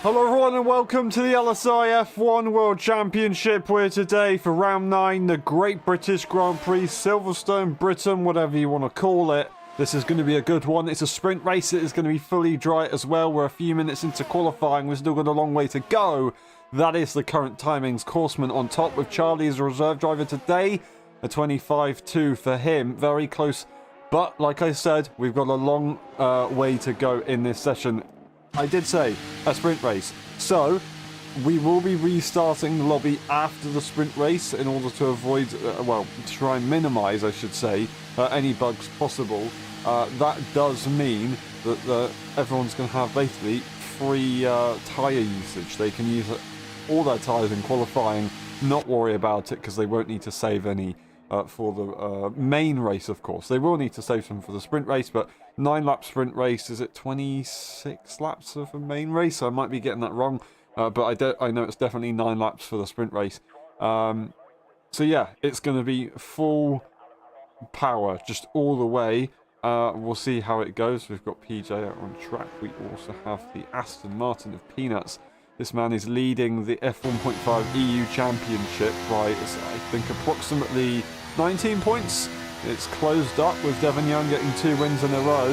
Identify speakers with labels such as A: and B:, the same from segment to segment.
A: Hello everyone and welcome to the LSI F1 World Championship. We're today for round 9, the Great British Grand Prix, Silverstone, Britain, whatever you want to call it. This is going to be a good one. It's a sprint race. It is going to be fully dry as well. We're a few minutes into qualifying. We've still got a long way to go. That is the current timings. Coursman on top with Charlie as a reserve driver today. A 25.2 for him. Very close. But like I said, we've got a long way to go in this session. I did say a sprint race. So we will be restarting the lobby after the sprint race in order to avoid, to try and minimize, I should say, any bugs possible. That does mean that everyone's going to have basically free tyre usage. They can use all their tyres in qualifying, not worry about it because they won't need to save any for the main race, of course. They will need to save some for the sprint race, but 9-lap sprint race, is it 26 laps of a main race? I might be getting that wrong, but I know it's definitely 9 laps for the sprint race. So yeah, it's going to be full power, just all the way. We'll see how it goes. We've got PJ out on track. We also have the Aston Martin of Peanuts. This man is leading the F1.5 EU Championship by, I think, approximately 19 points. It's closed up with Devon Young getting 2 wins in a row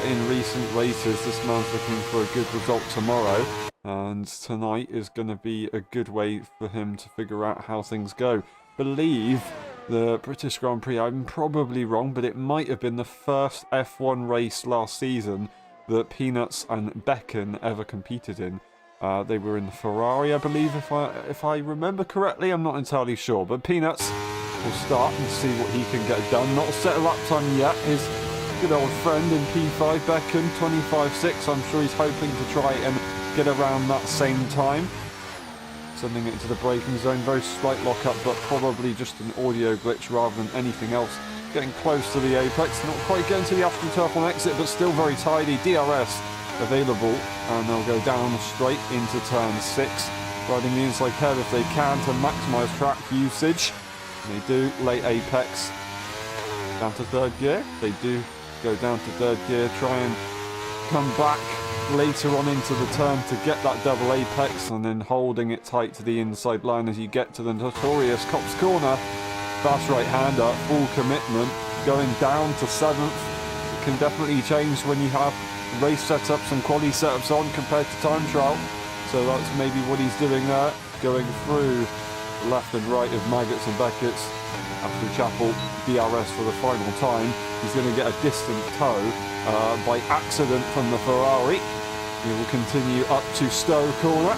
A: in recent races. This man's looking for a good result tomorrow. And tonight is going to be a good way for him to figure out how things go. Believe the British Grand Prix, I'm probably wrong, but it might have been the first F1 race last season that Peanuts and Becken ever competed in. They were in the Ferrari, I believe, if I remember correctly. I'm not entirely sure. But Peanuts will start and see what he can get done. Not a set a lap time yet. His good old friend in P5, Becken, 25.6. I'm sure he's hoping to try and get around that same time. Sending it into the braking zone. Very slight lockup, but probably just an audio glitch rather than anything else. Getting close to the apex. Not quite getting to the AstroTurf on exit, but still very tidy. DRS available, and they'll go down straight into turn 6, riding the inside curve if they can to maximise track usage. They do. Late apex down to 3rd gear. They do go down to 3rd gear, try and come back later on into the turn to get that double apex, and then holding it tight to the inside line as you get to the notorious Cops Corner. Fast right hander, full commitment, going down to 7th. It can definitely change when you have race setups and quali setups on compared to time trial. So that's maybe what he's doing there, going through left and right of Maggots and Beckett's. After Chapel DRS for the final time, he's going to get a distant tow by accident from the Ferrari. He will continue up to Stowe Corner,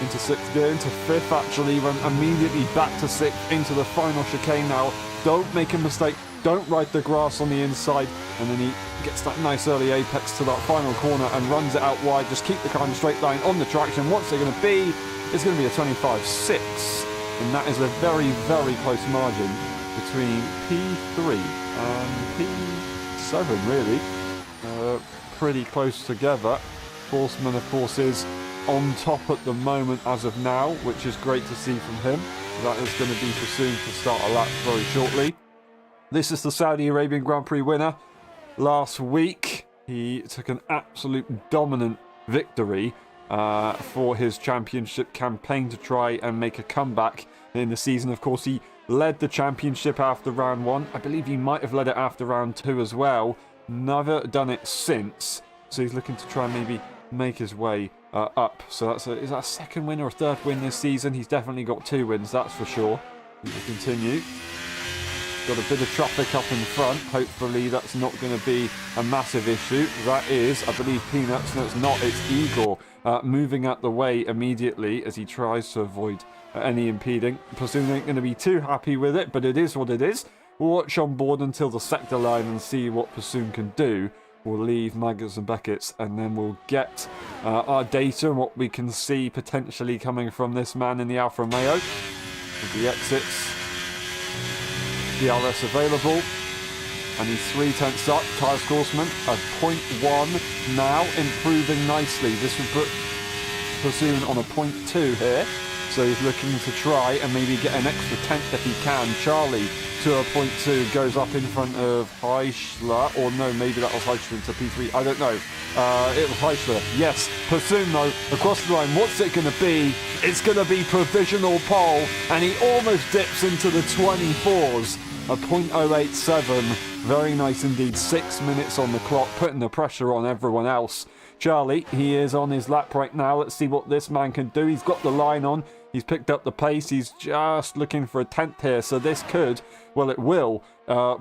A: into 6th gear, into 5th actually, run immediately back to 6th into the final chicane now. Don't make a mistake. Don't ride the grass on the inside, and then he gets that nice early apex to that final corner and runs it out wide. Just keep the car in a straight line on the traction. What's it going to be? It's going to be a 25.6, and that is a very, very close margin between P3 and P7, really. Pretty close together. Horseman, of course, is on top at the moment as of now, which is great to see from him. That is going to be pursuing to start a lap very shortly. This is the Saudi Arabian Grand Prix winner. Last week, he took an absolute dominant victory for his championship campaign to try and make a comeback in the season. Of course, he led the championship after round 1. I believe he might have led it after round 2 as well. Never done it since. So he's looking to try and maybe make his way up. So is that a 2nd win or a 3rd win this season? He's definitely got 2 wins, that's for sure. He will continue. Got a bit of traffic up in front. Hopefully that's not going to be a massive issue. That is, I believe, Peanuts. No, it's not. It's Igor moving out the way immediately as he tries to avoid any impeding. Pursuit ain't going to be too happy with it, but it is what it is. We'll watch on board until the sector line and see what Pursuit can do. We'll leave Maggots and Beckett's, and then we'll get our data and what we can see potentially coming from this man in the Alfa Romeo. With the exits. DRS available, and he's 3/10 up. Tyres Coursman at 0.1 now, improving nicely. This would put Pursuit on a 0.2 here, so he's looking to try and maybe get an extra 10th if he can. Charlie to a .2, goes up in front of Heischler, or no, maybe that was Heischler into P3, I don't know. It was Heischler, yes. Pursoon though, across the line, what's it going to be? It's going to be provisional pole, and he almost dips into the 24s, a .087, very nice indeed, 6 minutes on the clock, putting the pressure on everyone else. Charlie, he is on his lap right now, let's see what this man can do. He's got the line on, he's picked up the pace, he's just looking for a 10th here, so this could, well it will,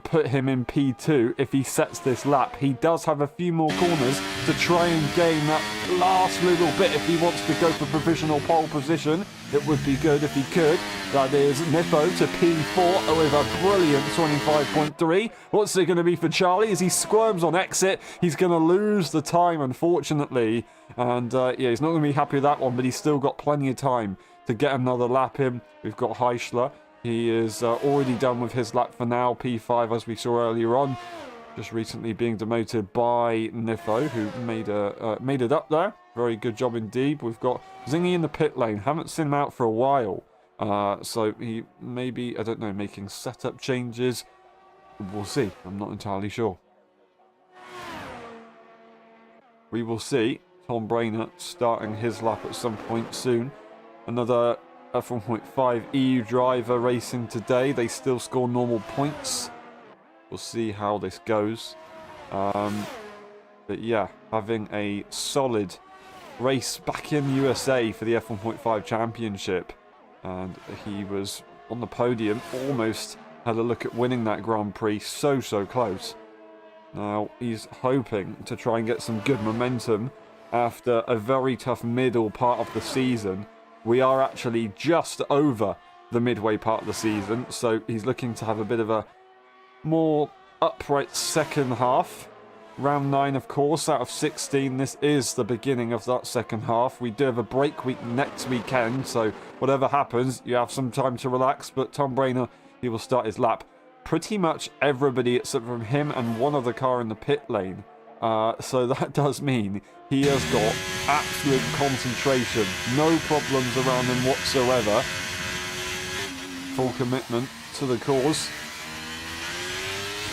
A: put him in P2 if he sets this lap. He does have a few more corners to try and gain that last little bit if he wants to go for provisional pole position. It would be good if he could. That is Nippo to P4 with a brilliant 25.3. What's it going to be for Charlie as he squirms on exit? He's going to lose the time, unfortunately. And yeah, he's not going to be happy with that one, but he's still got plenty of time to get another lap in. We've got Heischler. He is already done with his lap for now, P5 as we saw earlier on. Just recently being demoted by Nifo, who made it up there. Very good job indeed. We've got Zingy in the pit lane. Haven't seen him out for a while. So he may be, I don't know, making setup changes. We'll see. I'm not entirely sure. We will see. Tom Brainer starting his lap at some point soon. Another F1.5 EU driver racing today. They still score normal points. We'll see how this goes. But yeah, having a solid race back in the USA for the F1.5 Championship. And he was on the podium, almost had a look at winning that Grand Prix. So close. Now, he's hoping to try and get some good momentum after a very tough middle part of the season. We are actually just over the midway part of the season, so he's looking to have a bit of a more upright second half. Round 9, of course, out of 16. This is the beginning of that second half. We do have a break week next weekend, so whatever happens, you have some time to relax. But Tom Brainer, he will start his lap. Pretty much everybody except from him and one other car in the pit lane. So that does mean he has got absolute concentration. No problems around him whatsoever. Full commitment to the cause.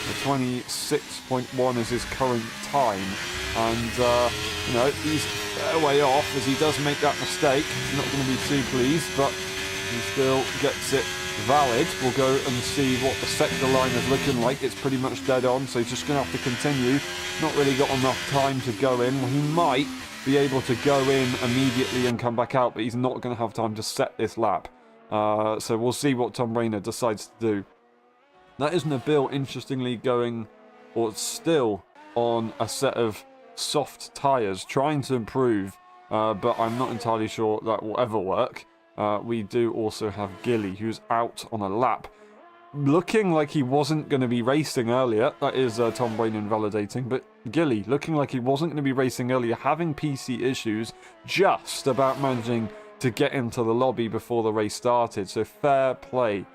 A: The 26.1 is his current time. And, you know, he's a way off as he does make that mistake. He's not going to be too pleased, but he still gets it valid. We'll go and see what the sector line is looking like. It's pretty much dead on, so he's just going to have to continue. Not really got enough time to go in. Well, he might be able to go in immediately and come back out, but he's not going to have time to set this lap. So we'll see what Tom Brainer decides to do. That is Nabil, interestingly, going, or still on a set of soft tyres, trying to improve, but I'm not entirely sure that will ever work. We do also have Gilly, who's out on a lap. Looking like he wasn't going to be racing earlier. That is Tom Brainer invalidating. But Gilly, looking like he wasn't going to be racing earlier, having PC issues, just about managing to get into the lobby before the race started. So fair play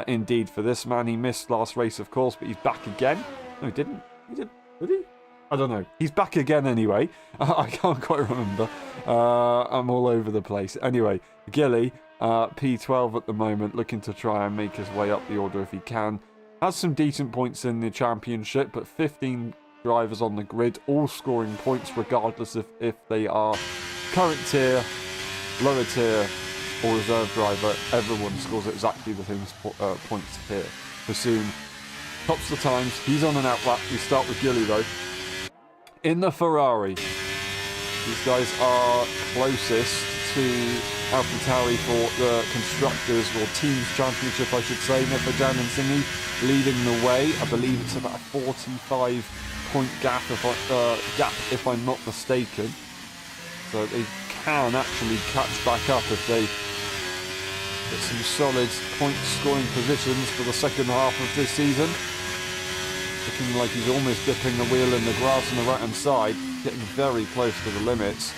A: indeed for this man. He missed last race, of course, but he's back again. No, he didn't. He did. Did he? I don't know. He's back again anyway. I can't quite remember. I'm all over the place. Anyway, Gilly, P12 at the moment, looking to try and make his way up the order if he can. Has some decent points in the championship, but 15 drivers on the grid, all scoring points regardless of if they are current tier, lower tier, or reserve driver. Everyone scores exactly the same points here. Pursoon tops the times. He's on an outlap. We start with Gilly though. In the Ferrari, these guys are closest to AlphaTauri for the Constructors, or Teams Championship, I should say. Neferjan and Singhi leading the way. I believe it's about a 45-point gap, if I'm not mistaken. So they can actually catch back up if they get some solid point-scoring positions for the second half of this season. Looking like he's almost dipping the wheel in the grass on the right-hand side, getting very close to the limits,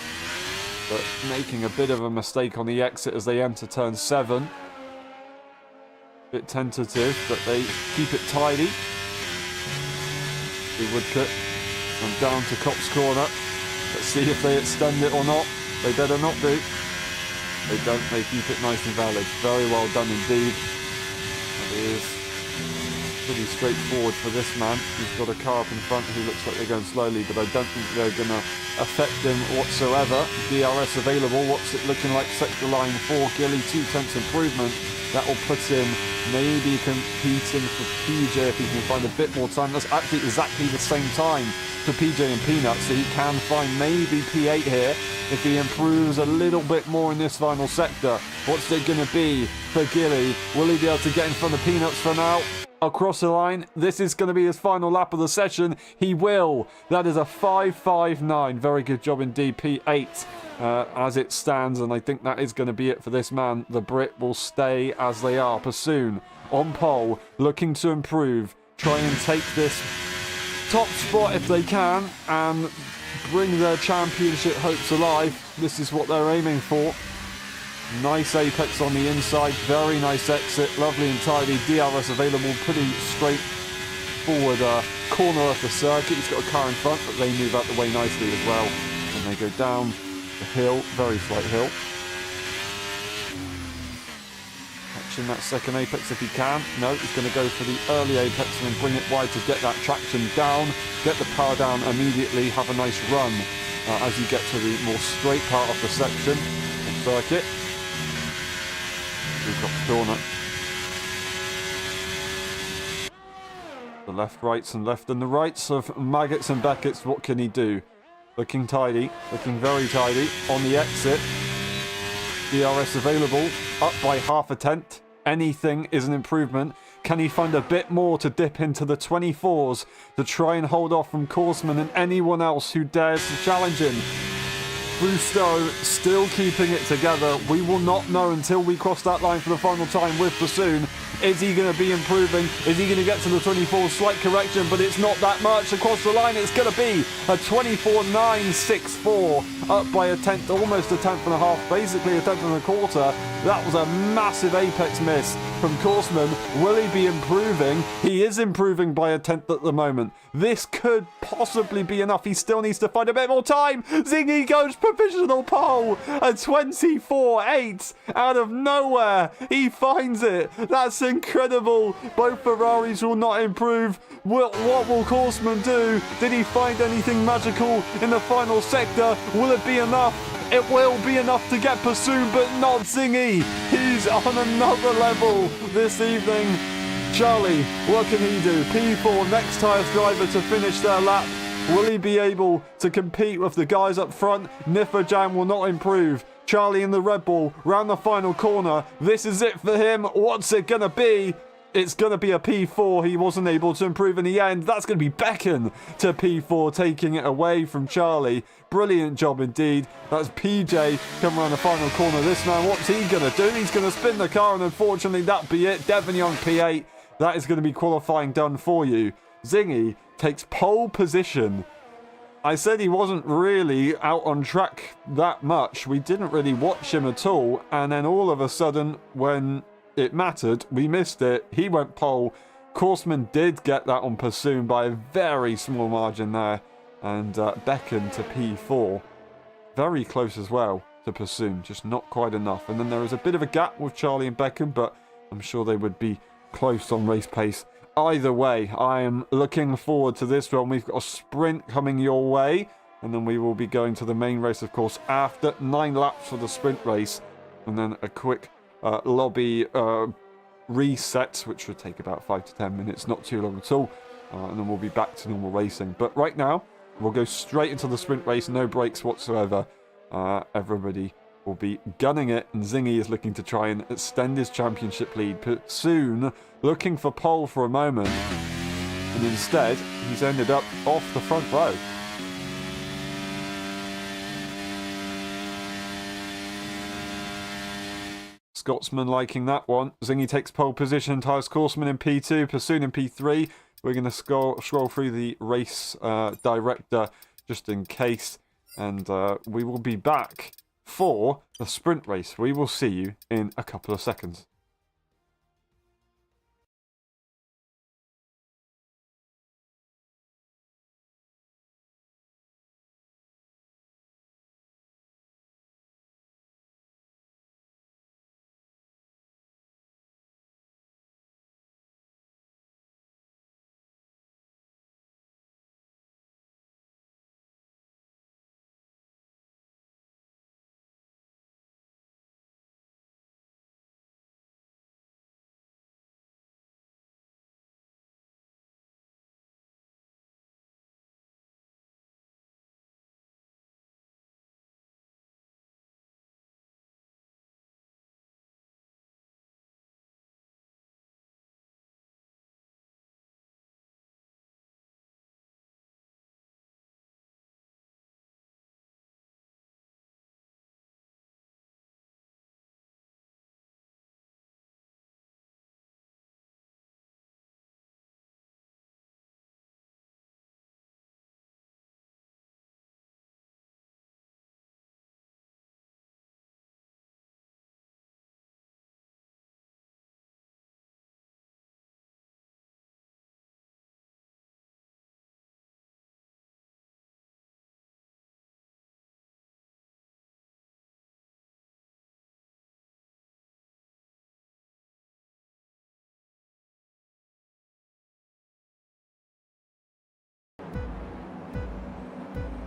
A: but making a bit of a mistake on the exit as they enter turn 7. Bit tentative, but they keep it tidy. The Woodcut and down to Copse Corner. Let's see if they extend it or not. They better not do. They don't, they keep it nice and valid. Very well done indeed. That is pretty straightforward for this man. He's got a car up in front who looks like they're going slowly, but I don't think they're going to affect him whatsoever. DRS available. What's it looking like? Sector line 4, Gilly, 2/10 improvement. That will put him maybe competing for PJ if he can find a bit more time. That's actually exactly the same time for PJ and Peanut, so he can find maybe P8 here if he improves a little bit more in this final sector. What's it going to be for Gilly? Will he be able to get in front of Peanuts for now? Across the line, this is going to be his final lap of the session. He will. That is a 5.59. Very good job indeed, P8 as it stands, and I think that is going to be it for this man. The Brit will stay as they are. Pursoon on pole, looking to improve, try and take this top spot if they can and bring their championship hopes alive. This is what they're aiming for. Nice apex on the inside, very nice exit, lovely and tidy. DRS available, pretty straightforward corner of the circuit. He's got a car in front, but they move out the way nicely as well. And they go down the hill, very slight hill. Catching that second apex if he can. No, he's going to go for the early apex and then bring it wide to get that traction down, get the power down immediately, have a nice run as you get to the more straight part of the section of circuit. We've got the corner. The left, rights and left and the rights of Maggots and Beckett's. What can he do? Looking tidy, looking very tidy. On the exit, DRS available, up by half a tenth. Anything is an improvement. Can he find a bit more to dip into the 24s to try and hold off from Korsman and anyone else who dares to challenge him? Rusto still keeping it together. We will not know until we cross that line for the final time with Pursoon. Is he going to be improving? Is he going to get to the 24? Slight correction, but it's not that much across the line. It's going to be a 24.964, up by a tenth, almost a tenth and a half, basically a tenth and a quarter. That was a massive apex miss from Korsman. Will he be improving? He is improving by a tenth at the moment. This could possibly be enough. He still needs to find a bit more time. Zingy goes provisional pole. A 24.8 out of nowhere. He finds it. That's incredible. Both Ferraris will not improve. What will Korsman do? Did he find anything magical in the final sector? Will it be enough? It will be enough to get Pursoon, but not Zingy. He's on another level this evening. Charlie, what can he do? P4, next highest driver to finish their lap. Will he be able to compete with the guys up front? Nifajam will not improve. Charlie in the Red Bull, round the final corner. This is it for him. What's it going to be? It's going to be a P4. He wasn't able to improve in the end. That's going to be Becken to P4, taking it away from Charlie. Brilliant job indeed. That's PJ coming around the final corner. This man, what's he going to do? He's going to spin the car, and unfortunately, that'll be it. Devon Young P8. That is going to be qualifying done for you. Zingy takes pole position. I said he wasn't really out on track that much. We didn't really watch him at all. And then all of a sudden, when it mattered, we missed it. He went pole. Korsman did get that on Pursoon by a very small margin there. And Becken to P4. Very close as well to Pursoon. Just not quite enough. And then there was a bit of a gap with Charlie and Becken, but I'm sure they would be close on race pace. Either way, I am looking forward to this one. We've got a sprint coming your way, and then we will be going to the main race, of course, after 9 laps for the sprint race, and then a quick lobby reset, which would take about 5 to 10 minutes, not too long at all, and then we'll be back to normal racing. But right now, we'll go straight into the sprint race, no breaks whatsoever. Everybody will be gunning it, and Zingy is looking to try and extend his championship lead. Pursoon looking for pole for a moment, and instead he's ended up off the front row. Scotsman liking that one. Zingy takes pole position, ties Korsman in P2, Pursoon in P3. We're going to scroll through the race director just in case, and we will be back for the sprint race. We will see you in a couple of seconds.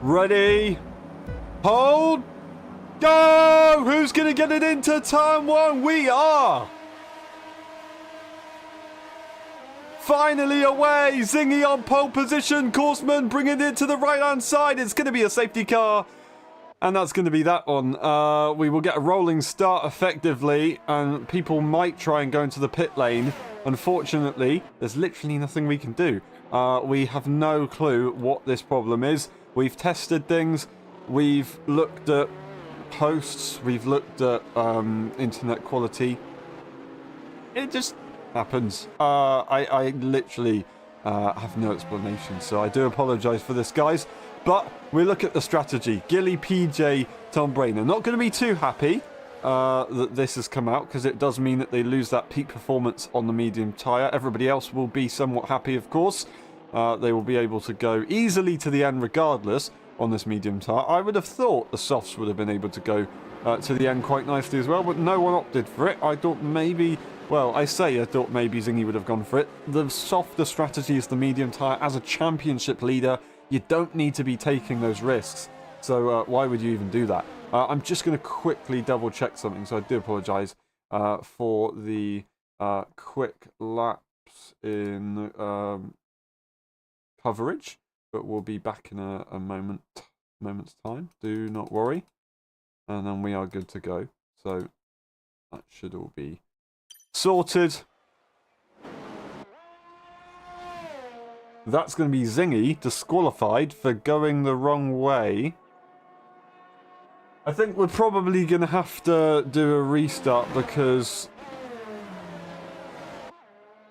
A: Ready. Hold. Go! Who's going to get it into turn one? We are. Finally away. Zingy on pole position. Korsman bringing it to the right-hand side. It's going to be a safety car. And that's going to be that one. We will get a rolling start effectively, and people might try and go into the pit lane. Unfortunately, there's literally nothing we can do. We have no clue what this problem is. We've tested things. We've looked at hosts. We've looked at internet quality. It just happens. I literally have no explanation, so I do apologise for this, guys. But we look at the strategy. Gilly, PJ, Tom Brainer. Not going to be too happy that this has come out, because it does mean that they lose that peak performance on the medium tyre. Everybody else will be somewhat happy, of course. They will be able to go easily to the end regardless on this medium tyre. I would have thought the softs would have been able to go to the end quite nicely as well, but no one opted for it. I thought maybe... Well, I thought maybe Zingy would have gone for it. The softer strategy is the medium tyre. As a championship leader, you don't need to be taking those risks. So why would you even do that? I'm just going to quickly double check something. So I do apologise for the quick lapse in coverage. But we'll be back in a moment's time. Do not worry. And then we are good to go. So that should all be sorted. That's going to be Zingy disqualified for going the wrong way. I think we're probably going to have to do a restart, because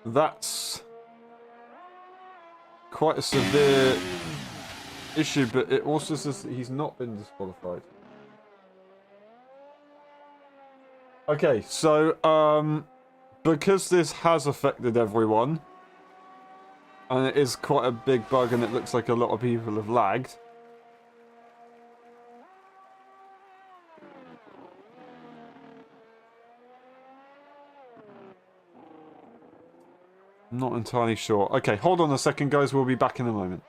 A: that's quite a severe issue, but it also says that he's not been disqualified. Okay, so because this has affected everyone, and it is quite a big bug, and it looks like a lot of people have lagged. I'm not entirely sure. Okay, hold on a second, guys. We'll be back in a moment.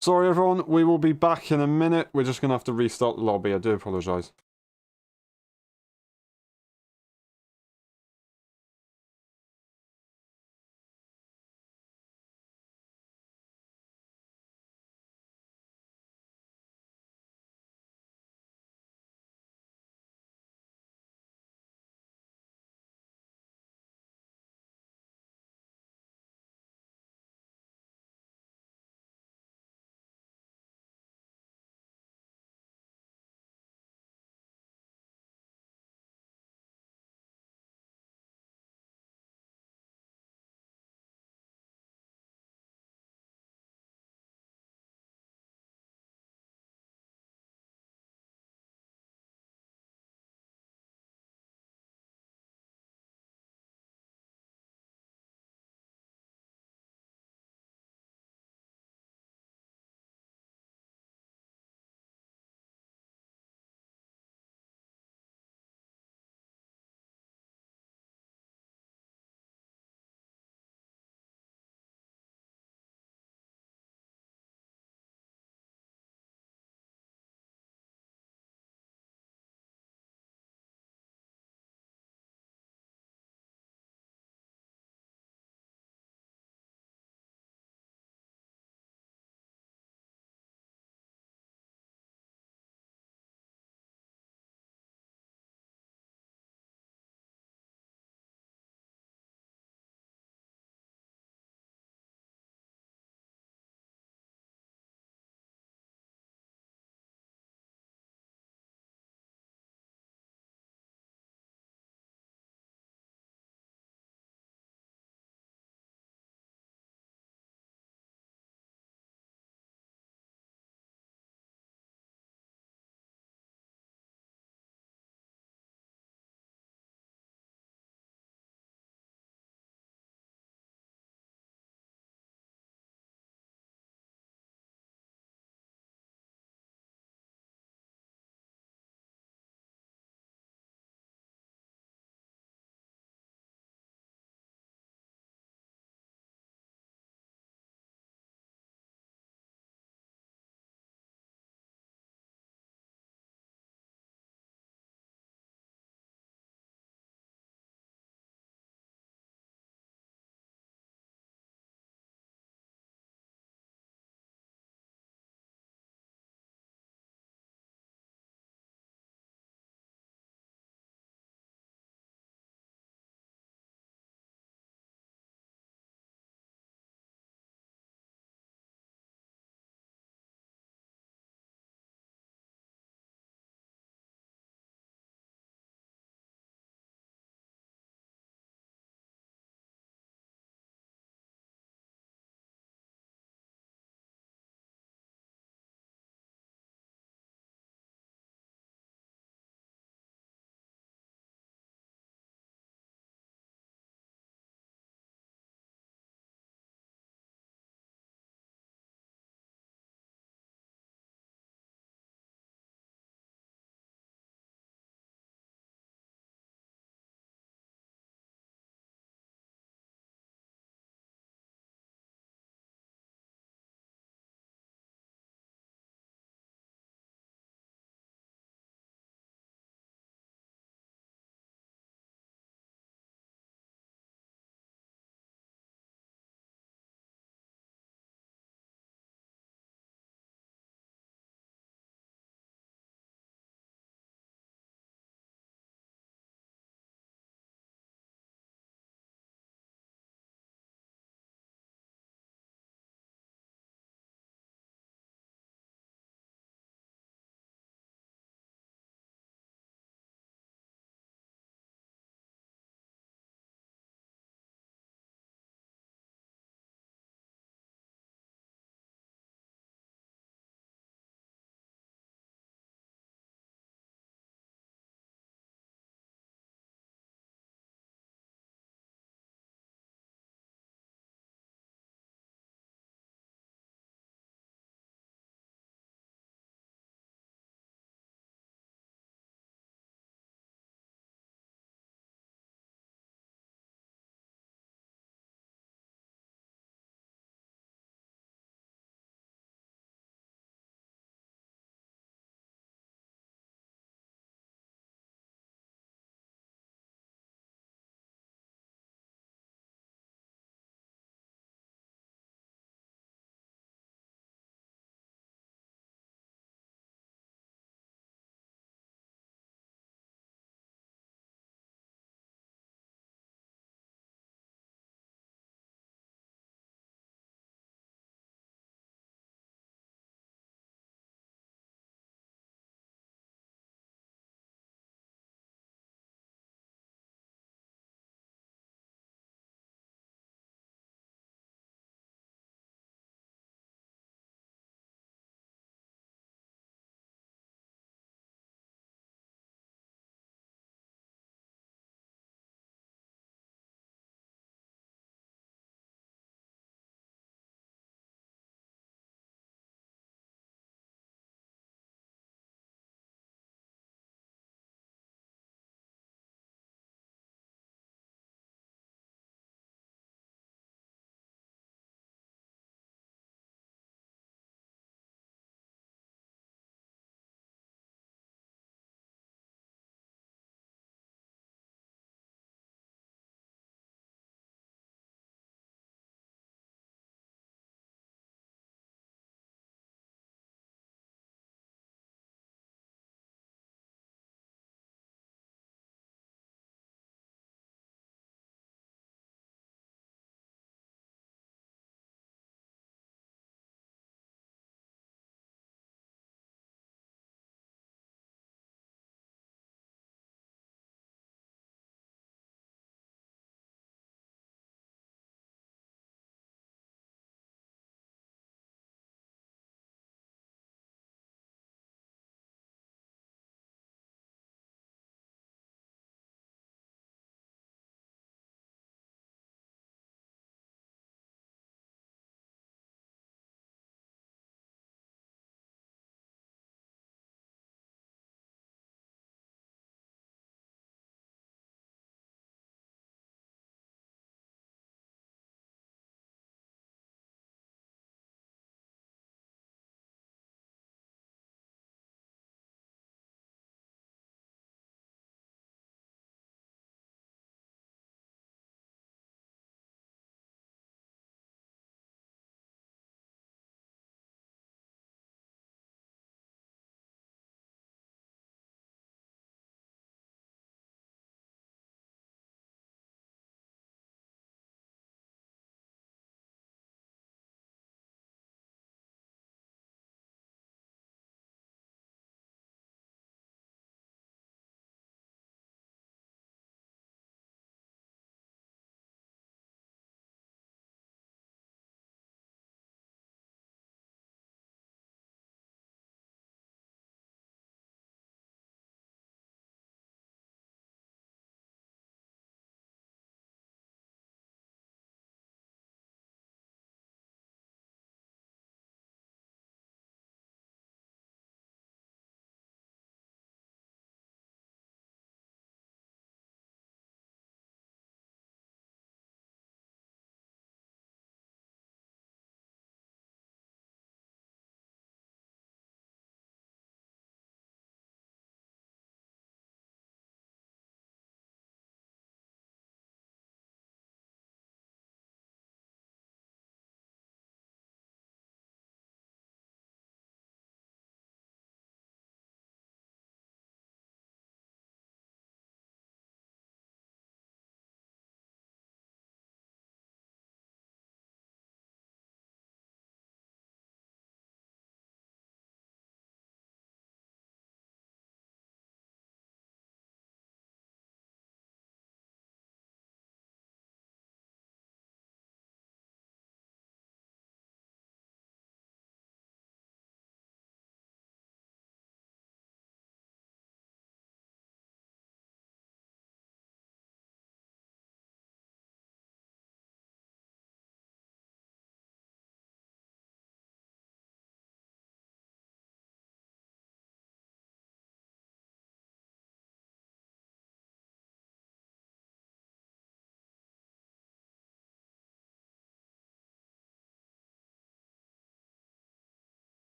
A: Sorry, everyone. We will be back in a minute. We're just going to have to restart the lobby. I do apologise.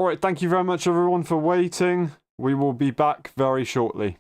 A: Alright, thank you very much everyone for waiting. We will be back very shortly.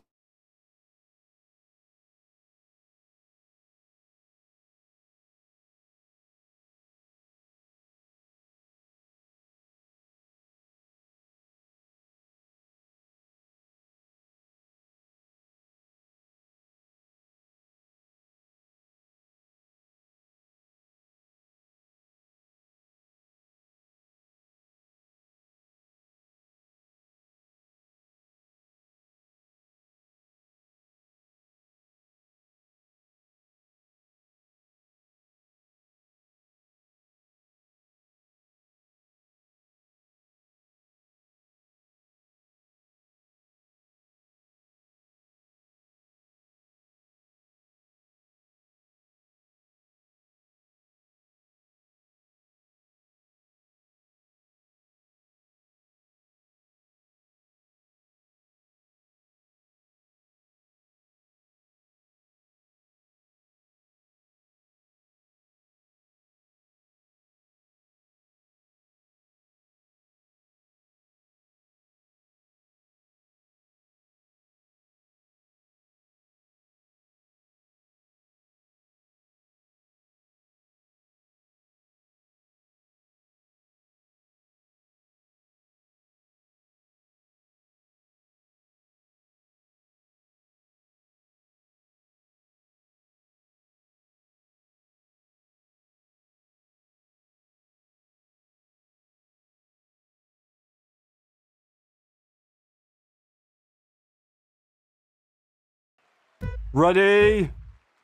A: Ready?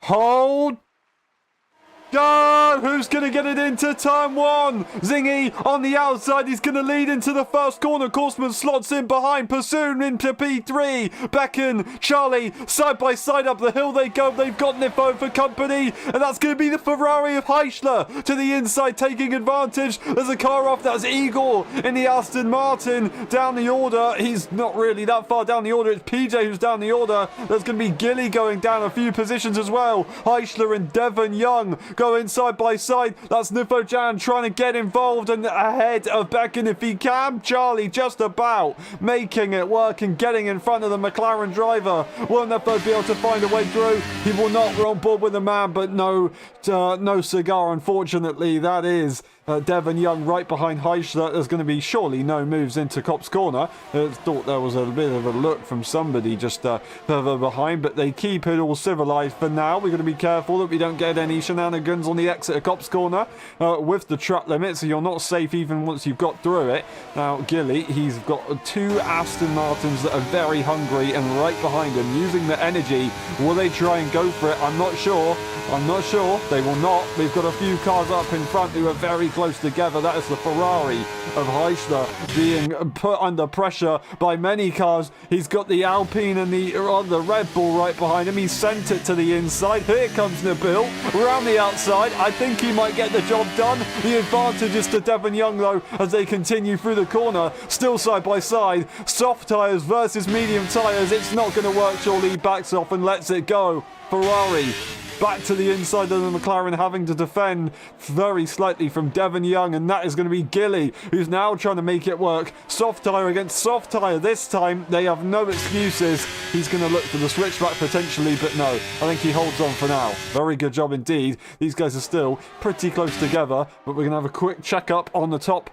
A: Hold! Go! Who's going to get it into turn one? Zingy on the outside. He's going to lead into the first corner. Korsman slots in behind. Pursued into P3. Becken, Charlie, side by side up the hill they go. They've got Niffo for company. And that's going to be the Ferrari of Heichler to the inside, taking advantage. There's a car off. That's Igor in the Aston Martin down the order. He's not really that far down the order. It's PJ who's down the order. There's going to be Gilly going down a few positions as well. Heichler and Devon Young going side by side. That's Niffo Jan trying to get involved and ahead of Becken if he can. Charlie just about making it work and getting in front of the McLaren driver. Will Niffo be able to find a way through? He will not. We're on board with the man, but no cigar, unfortunately. That is Devon Young right behind Heichler. There's going to be surely no moves into Cop's corner. Thought there was a bit of a look from somebody just further behind, but they keep it all civilized for now. We're going to be careful that we don't get any shenanigans on the exit of Cop's corner with the track limit, so you're not safe even once you've got through it. Now Gilly, he's got two Aston Martins that are very hungry, and right behind him using the energy. Will they try and go for it? I'm not sure. They will not. We've got a few cars up in front who are very close together. That is the Ferrari of Heichler being put under pressure by many cars. He's got the Alpine and the Red Bull right behind him. He sent it to the inside. Here comes Nabil around the outside. I think he might get the job done. The advantage is to Devon Young though as they continue through the corner. Still side by side. Soft tyres versus medium tyres. It's not going to work. Surely he backs off and lets it go. Ferrari back to the inside of the McLaren, having to defend very slightly from Devon Young, and that is going to be Gilly, who's now trying to make it work. Soft tyre against soft tyre. This time, they have no excuses. He's going to look for the switchback potentially, but no. I think he holds on for now. Very good job indeed. These guys are still pretty close together, but we're going to have a quick check-up on the top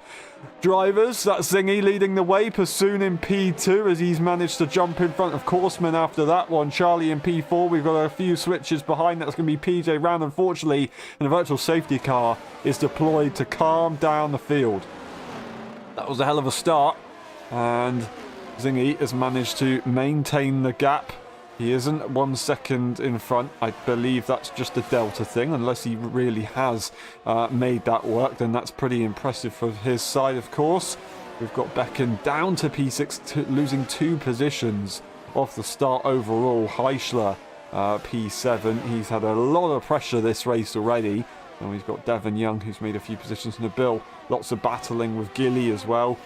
A: drivers. That's Zingy leading the way. Pursued in P2 as he's managed to jump in front of Korsman after that one. Charlie in P4. We've got a few switches behind. That's going to be PJ round, unfortunately, and a virtual safety car is deployed to calm down the field. That was a hell of a start, and Zingy has managed to maintain the gap. He isn't 1 second in front. I believe that's just a Delta thing, unless he really has made that work. Then that's pretty impressive for his side, of course. We've got Becken down to P6, losing 2 positions off the start overall. Heichler, P7. He's had a lot of pressure this race already. And we've got Devon Young, who's made a few positions in the bill. Lots of battling with Gilly as well.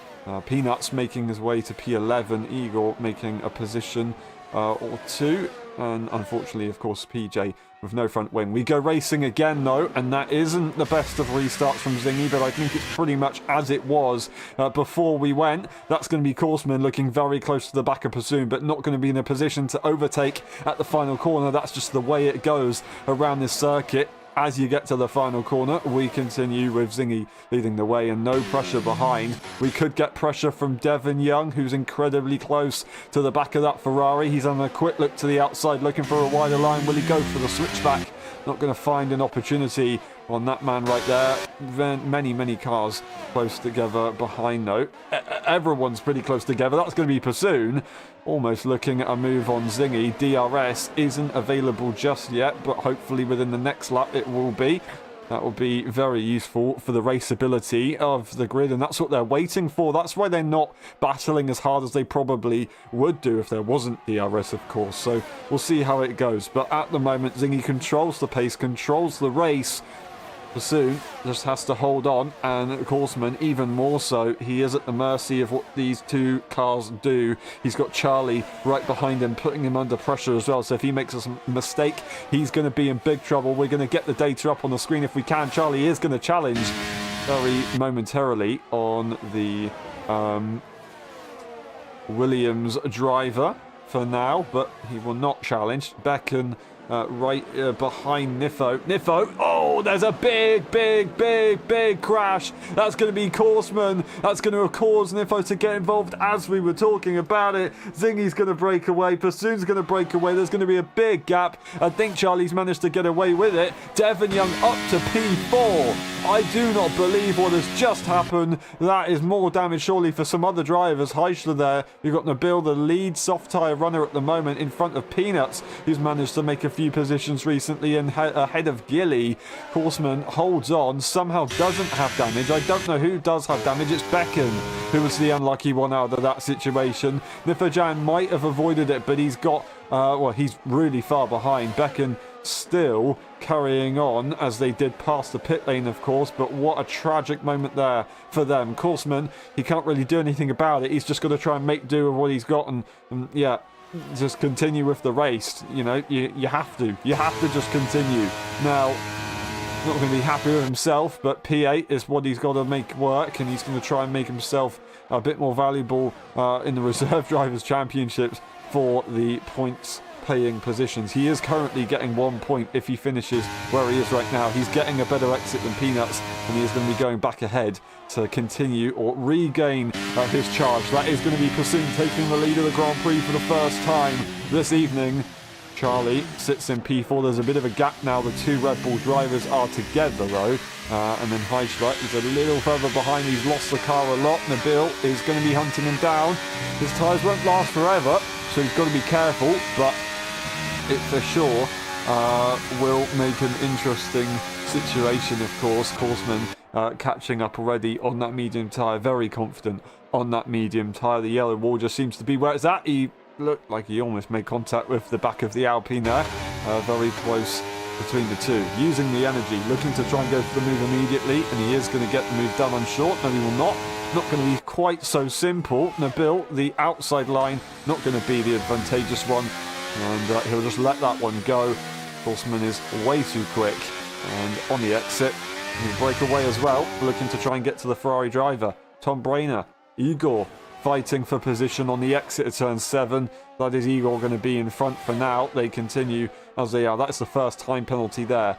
A: Peanuts making his way to P11. Igor making a position or two. And unfortunately, of course, PJ with no front wing. We go racing again, though, and that isn't the best of restarts from Zingy, but I think it's pretty much as it was before we went. That's going to be Korsman looking very close to the back of Pursuit, but not going to be in a position to overtake at the final corner. That's just the way it goes around this circuit. As you get to the final corner, we continue with Zingy leading the way and no pressure behind. We could get pressure from Devon Young, who's incredibly close to the back of that Ferrari. He's on a quick look to the outside, looking for a wider line. Will he go for the switchback? Not going to find an opportunity on that man right there. Many cars close together behind, though. Everyone's pretty close together. That's going to be Pursoon. Almost looking at a move on Zingy. DRS isn't available just yet, but hopefully within the next lap it will be. That will be very useful for the raceability of the grid, and that's what they're waiting for. That's why they're not battling as hard as they probably would do if there wasn't DRS, of course. So we'll see how it goes. But at the moment, Zingy controls the pace, controls the race. Pursuit just has to hold on, and Korsman even more so. He is at the mercy of what these two cars do. He's got Charlie right behind him, putting him under pressure as well. So if he makes a mistake, he's going to be in big trouble. We're going to get the data up on the screen if we can. Charlie is going to challenge very momentarily on the Williams driver for now, but he will not challenge. Becken right behind Niffo. Niffo, oh, there's a big crash. That's going to be Korsman. That's going to cause Niffo to get involved as we were talking about it. Zingy's going to break away. Pursuit's going to break away. There's going to be a big gap. I think Charlie's managed to get away with it. Devon Young up to P4. I do not believe what has just happened. That is more damage surely for some other drivers. Heischler there. We've got Nabil, the lead soft tyre runner at the moment, in front of Peanuts, who's managed to make a few positions recently and ahead of Gilly. Korsman holds on, somehow doesn't have damage. I don't know who does have damage. It's Becken who was the unlucky one out of that situation. Nifajan might have avoided it, but he's got well, he's really far behind. Becken still carrying on as they did past the pit lane, of course, but what a tragic moment there for them. Korsman, he can't really do anything about it. He's just got to try and make do with what he's got and yeah, just continue with the race. You know, you have to just continue. Now, not going to be happy with himself, but P8 is what he's got to make work, and he's going to try and make himself a bit more valuable in the Reserve Drivers' Championships for the points paying positions. He is currently getting 1 point if he finishes where he is right now. He's getting a better exit than Peanuts, and he is going to be going back ahead to continue or regain his charge. That is going to be Pursuit taking the lead of the Grand Prix for the first time this evening. Charlie sits in P4. There's a bit of a gap now. The two Red Bull drivers are together, though. And then Heischler is a little further behind. He's lost the car a lot. Nabil is going to be hunting him down. His tyres won't last forever, so he's got to be careful. But it for sure will make an interesting situation, of course. Korsman catching up already on that medium tyre. Very confident on that medium tyre. The yellow wall just seems to be where it's at. He looked like he almost made contact with the back of the Alpine there. Very close between the two. Using the energy, looking to try and go for the move immediately, and he is going to get the move done on short. No, he will not. Not going to be quite so simple. Nabil, the outside line, not going to be the advantageous one, and he'll just let that one go. Korsman is way too quick, and on the exit, he'll break away as well, looking to try and get to the Ferrari driver. Tom Brainer, Igor, fighting for position on the exit of turn 7. That is Igor going to be in front for now. They continue as they are. That's the first time penalty there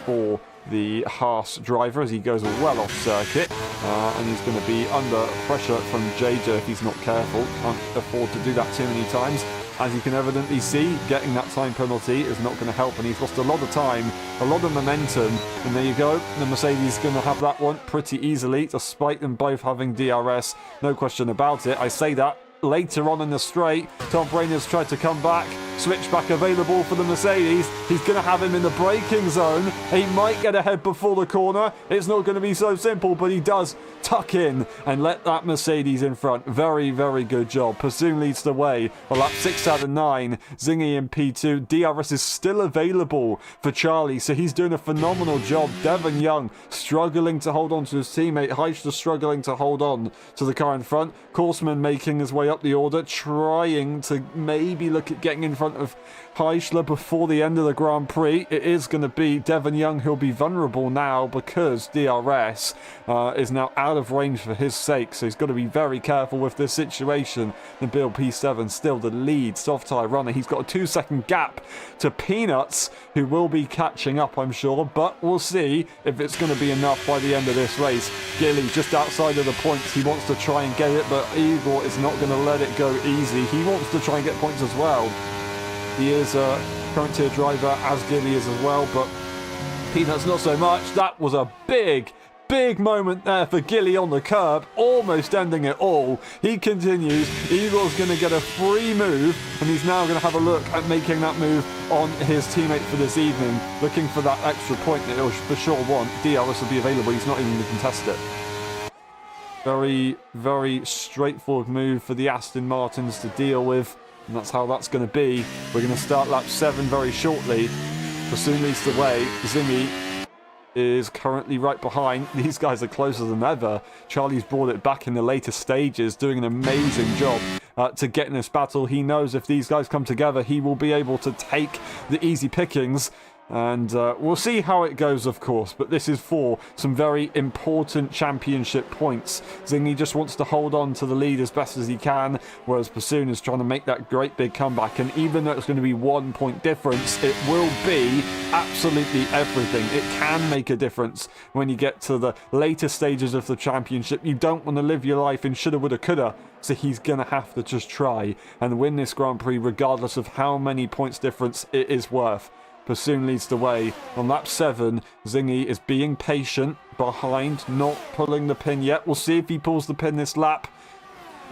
A: for the Haas driver as he goes well off circuit. And he's going to be under pressure from JJ if he's not careful. Can't afford to do that too many times. As you can evidently see, getting that time penalty is not going to help, and he's lost a lot of time, a lot of momentum, and there you go. The Mercedes is going to have that one pretty easily, despite them both having DRS, no question about it. I say that later on in the straight, Tom Brainer's tried to come back, switchback available for the Mercedes. He's going to have him in the braking zone. He might get ahead before the corner. It's not going to be so simple, but he does tuck in and let that Mercedes in front. Very, very good job. Pursuit leads the way. Well, lap 6 out of 9. Zingy in P2. DRS is still available for Charlie, so he's doing a phenomenal job. Devon Young struggling to hold on to his teammate. Heischler struggling to hold on to the car in front. Korsman making his way up the order, trying to maybe look at getting in front front of Heischler before the end of the Grand Prix. It is going to be Devon Young who'll be vulnerable now because DRS is now out of range for his sake, so he's got to be very careful with this situation. And Bill P7 still the lead soft tyre runner. He's got a 2-second gap to Peanuts, who will be catching up, I'm sure, but we'll see if it's going to be enough by the end of this race. Gilly just outside of the points. He wants to try and get it, but Igor is not going to let it go easy. He wants to try and get points as well. He is a current tier driver, as Gilly is as well, but Peanuts not so much. That was a big moment there for Gilly on the curb, almost ending it all. He continues. Igor's going to get a free move, and he's now going to have a look at making that move on his teammate for this evening, looking for that extra point that he'll for sure want. DRS will be available. He's not even going to contest it. Very, very straightforward move for the Aston Martins to deal with, and that's how that's going to be. We're going to start lap 7 very shortly. Bassoon leads the way. Zingy is currently right behind. These guys are closer than ever. Charlie's brought it back in the later stages, doing an amazing job to get in this battle. He knows if these guys come together, he will be able to take the easy pickings. And we'll see how it goes, of course, but this is for some very important championship points. Zingy just wants to hold on to the lead as best as he can, whereas Bassoon is trying to make that great big comeback. And even though it's going to be 1 point difference, it will be absolutely everything. It can make a difference when you get to the later stages of the championship. You don't want to live your life in shoulda, woulda, coulda. So he's going to have to just try and win this Grand Prix regardless of how many points difference it is worth. Bassoon leads the way on lap 7. Zingy is being patient behind, not pulling the pin yet. We'll see if he pulls the pin this lap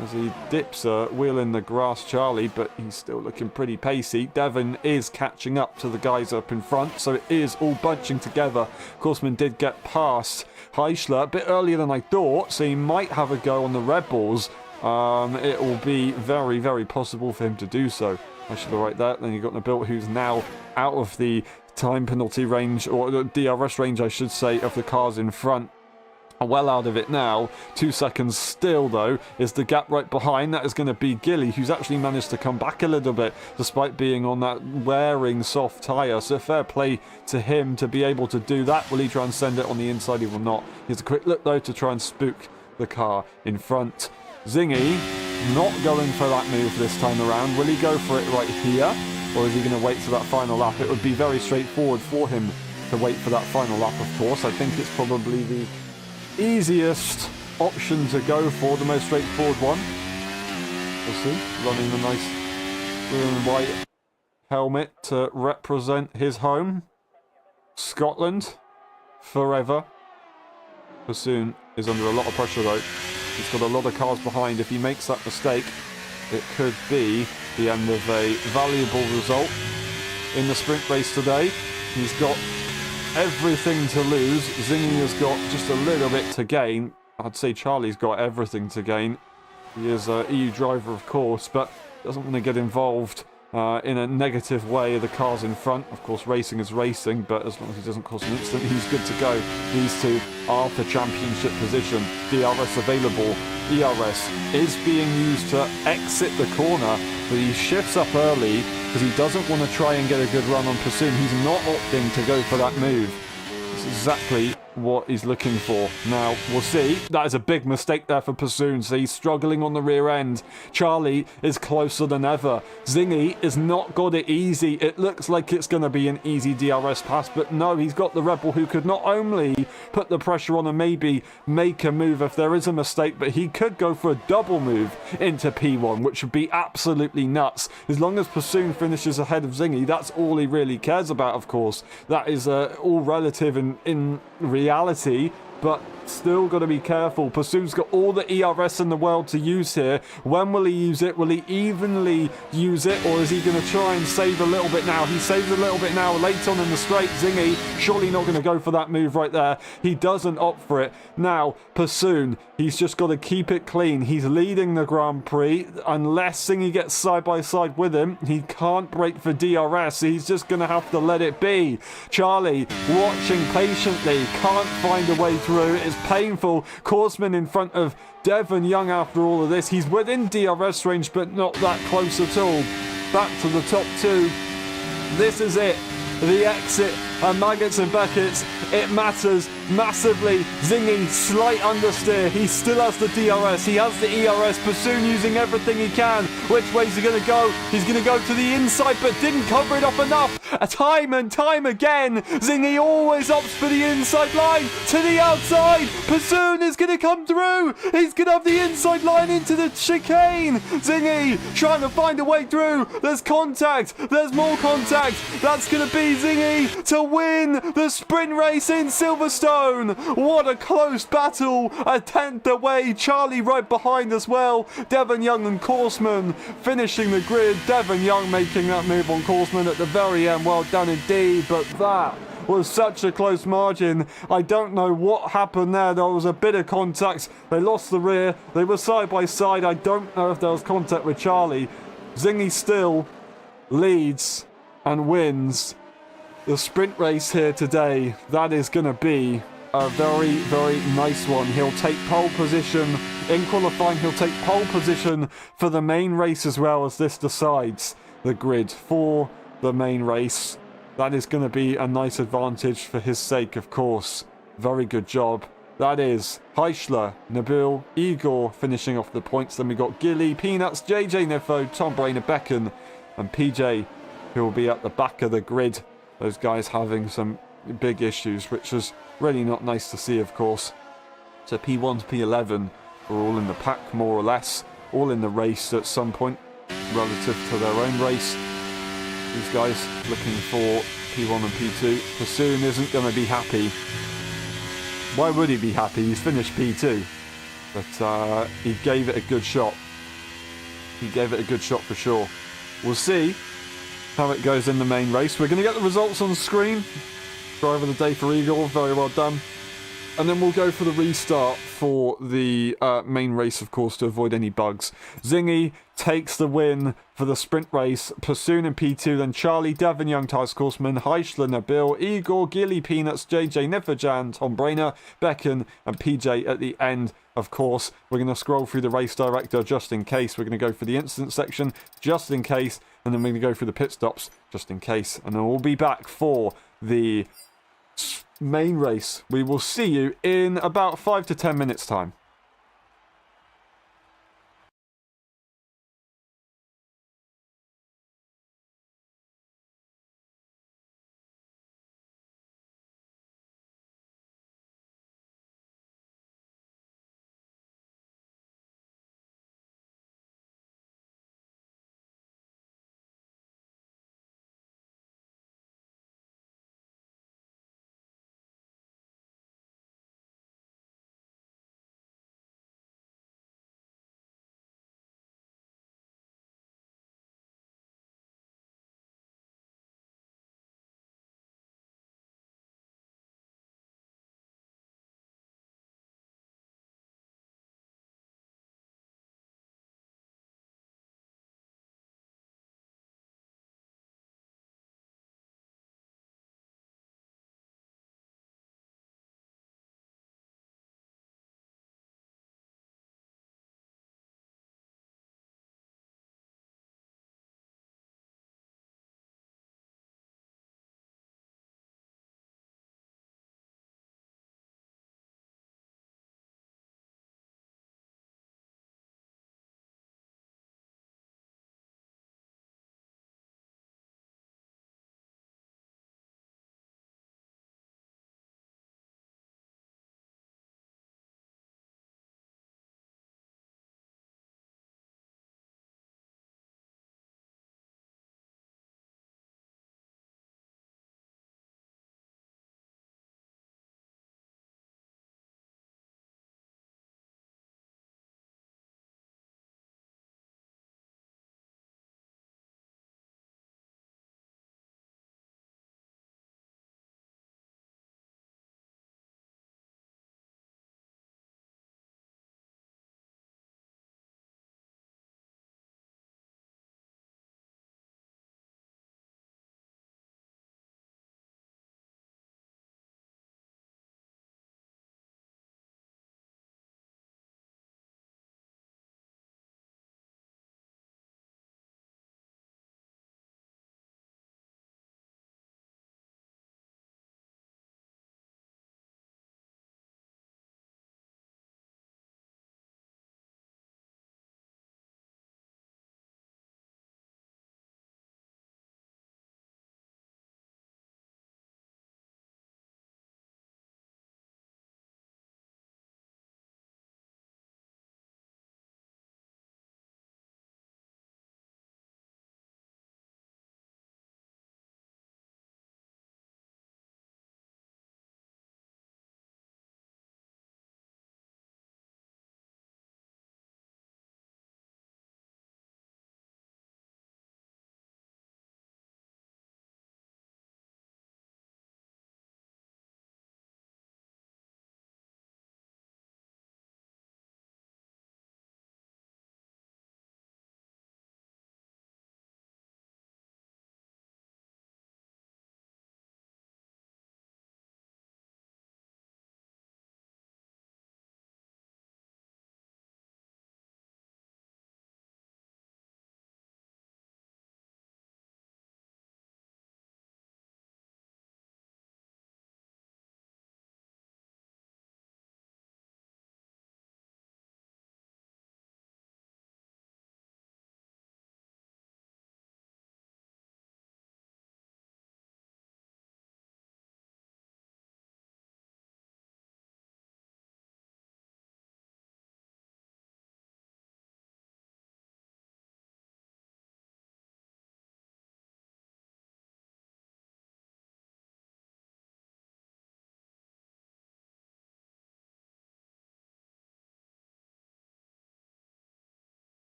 A: as he dips a wheel in the grass, Charlie, but he's still looking pretty pacey. Devon is catching up to the guys up in front, so it is all bunching together. Korsman did get past Heischler a bit earlier than I thought, so he might have a go on the Red Bulls. It will be very, very possible for him to do so. I should have right there. Then you've got Nabil, who's now out of the time penalty range, or the DRS range, I should say, of the cars in front. Well out of it now. 2 seconds still, though, is the gap right behind. That is going to be Gilly, who's actually managed to come back a little bit, despite being on that wearing soft tyre. So fair play to him to be able to do that. Will he try and send it on the inside? He will not. Here's a quick look, though, to try and spook the car in front. Zingy not going for that move this time around. Will he go for it right here, or is he going to wait to that final lap? It would be very straightforward for him to wait for that final lap, of course. I think it's probably the easiest option to go for, the most straightforward one. We'll see. Running a nice blue and white helmet to represent his home. Scotland. Forever. Bassoon is under a lot of pressure, though. He's got a lot of cars behind. If he makes that mistake, it could be the end of a valuable result in the sprint race today. He's got everything to lose. Zingy has got just a little bit to gain. I'd say Charlie's got everything to gain. He is an EU driver, of course, but doesn't want to get involved in a negative way. The cars in front, of course, racing is racing, but as long as he doesn't cause an incident, he's good to go. These two are for championship position. DRS available. ERS is being used to exit the corner, but he shifts up early because he doesn't want to try and get a good run on Bassoon. He's not opting to go for that move. It's exactly what he's looking for. Now, we'll see. That is a big mistake there for Bassoon, so he's struggling on the rear end. Charlie is closer than ever. Zingy has not got it easy. It looks like it's going to be an easy DRS pass, but no, he's got the Rebel who could not only put the pressure on and maybe make a move if there is a mistake, but he could go for a double move into P1, which would be absolutely nuts. As long as Bassoon finishes ahead of Zingy, that's all he really cares about, of course. That is all relative in reality, but still got to be careful. Bassoon's got all the ERS in the world to use here. When will he use it? Will he evenly use it, or is he going to try and save a little bit now? He saves a little bit now late on in the straight. Zingy surely not going to go for that move right there. He doesn't opt for it. Now, Bassoon, he's just got to keep it clean. He's leading the Grand Prix. Unless Zingy gets side by side with him, he can't break for DRS. He's just going to have to let it be. Charlie, watching patiently, can't find a way through. It's painful. Korsman in front of Devon Young after all of this. He's within DRS range, but not that close at all. back to the top 2. This is it. The exit, and Maggots and Beckett's, it matters massively. Zingy, slight understeer. He still has the DRS. He has the ERS. Bassoon using everything he can. Which way is he going to go? He's going to go to the inside, but didn't cover it up enough. Time and time again, Zingy always opts for the inside line to the outside. Bassoon is going to come through. He's going to have the inside line into the chicane. Zingy trying to find a way through. There's contact. There's more contact. That's going to be Zingy to win the sprint race in Silverstone. What a close battle. A 10th away. Charlie right behind as well. Devon Young and Korsman finishing the grid. Devon Young making that move on Korsman at the very end. Well done indeed. But that was such a close margin. I don't know what happened there. There was a bit of contact. They lost the rear. They were side by side. I don't know if there was contact with Charlie. Zingy still leads and wins the sprint race here today. That is going to be a very, very nice one. He'll take pole position in qualifying. He'll take pole position for the main race as well, as this decides the grid for the main race. That is going to be a nice advantage for his sake, of course. Very good job. That is Heischler, Nabil, Igor finishing off the points. Then we got Gilly, Peanuts, JJ Nifo, Tom Brainer, Becken, and PJ, who will be at the back of the grid. Those guys having some big issues, which was really not nice to see, of course. So P1 to P11 are all in the pack, more or less. All in the race at some point, relative to their own race. These guys looking for P1 and P2. Bassoon isn't going to be happy. Why would he be happy? He's finished P2. But he gave it a good shot. He gave it a good shot for sure. We'll see how it goes in the main race. We're going to get the results on the screen. Driver of the day for Igor, very well done. And then we'll go for the restart for the main race, of course, to avoid any bugs. Zingy takes the win for the sprint race. Bassoon in P2, then Charlie, Devon Young, Tyus Korsman, Heischler, Nabil, Igor, Gilly, Peanuts, JJ, Nifajan, Tom Brainer, Becken, and PJ at the end. Of course, we're going to scroll through the race director just in case. We're going to go for the incident section just in case. And then we're going to go through the pit stops just in case. And then we'll be back for the main race. We will see you in about 5 to 10 minutes time.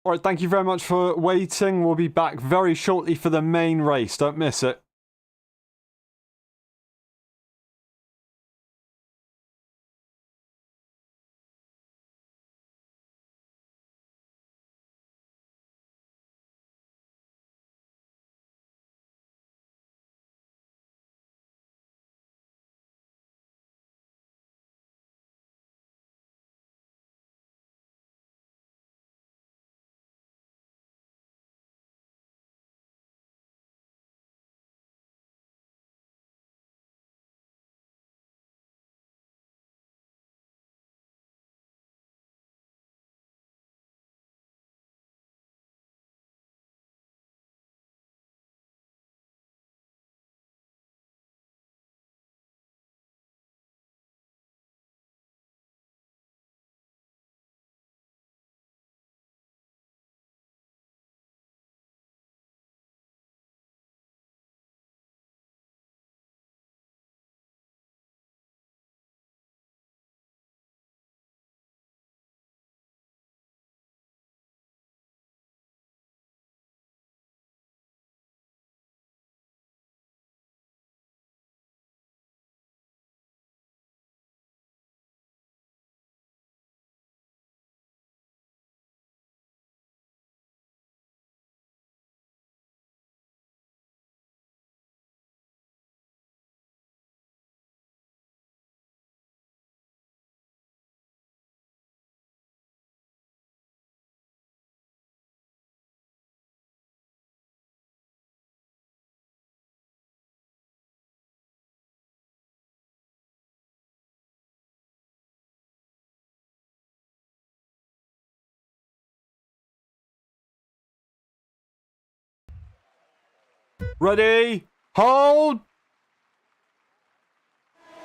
A: Alright, thank you very much for waiting. We'll be back very shortly for the main race. Don't miss it. Ready? Hold!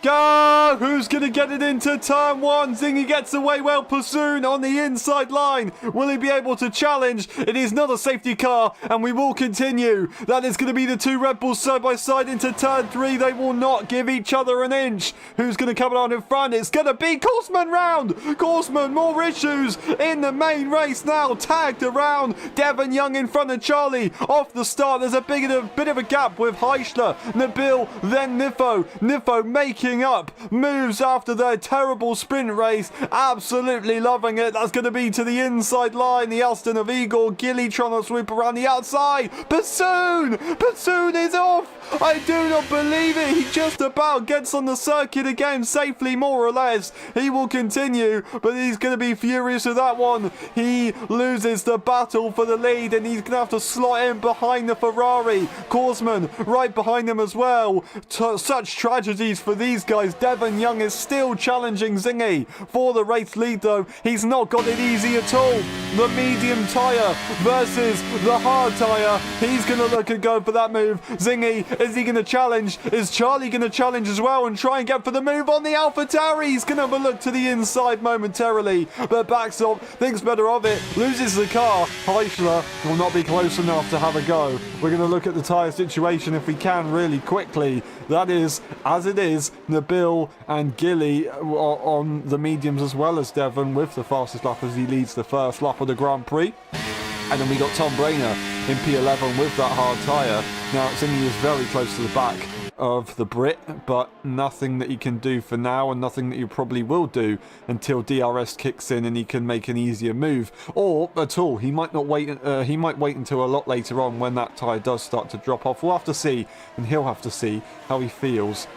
A: Go! Who's going to get it into turn one? Zingy gets away well. Pursuit on the inside line. Will he be able to challenge? It is not a safety car, and we will continue. That is going to be the two Red Bulls side by side into turn three. They will not give each other an inch. Who's going to come out in front? It's going to be Korsman round. Korsman, more issues in the main race now. Tagged around. Devon Young in front of Charlie. Off the start, there's a bit of a gap with Heischler, Nabil, then Nifo. Nifo making up moves after their terrible sprint race. Absolutely loving it. That's going to be to the inside line. The Alston of Igor. Gilly trying to sweep around the outside. Bassoon is off. I do not believe it. He just about gets on the circuit again safely, more or less. He will continue, but he's going to be furious with that one. He loses the battle for the lead, and he's going to have to slot in behind the Ferrari. Korsman right behind him as well. Such tragedies for these guys. Devon Young is still challenging Zingy for the race lead, though. He's not got it easy at all. The medium tyre versus the hard tyre. He's going to look and go for that move. Zingy, is he going to challenge? Is Charlie going to challenge as well and try and get for the move on the AlphaTauri? He's going to have a look to the inside momentarily, but backs off, thinks better of it, loses the car. Heischler will not be close enough to have a go. We're going to look at the tyre situation if we can really quickly. That is, as it is, Nabil and Gilly are on the mediums as well as Devon with the fastest lap as he leads the first lap of the Grand Prix. And then we got Tom Brainer in P11 with that hard tyre. Now, Zingy is very close to the back of the Brit, but nothing that he can do for now, and nothing that he probably will do until DRS kicks in and he can make an easier move, or at all. He might not wait. He might wait until a lot later on when that tyre does start to drop off. We'll have to see, and he'll have to see how he feels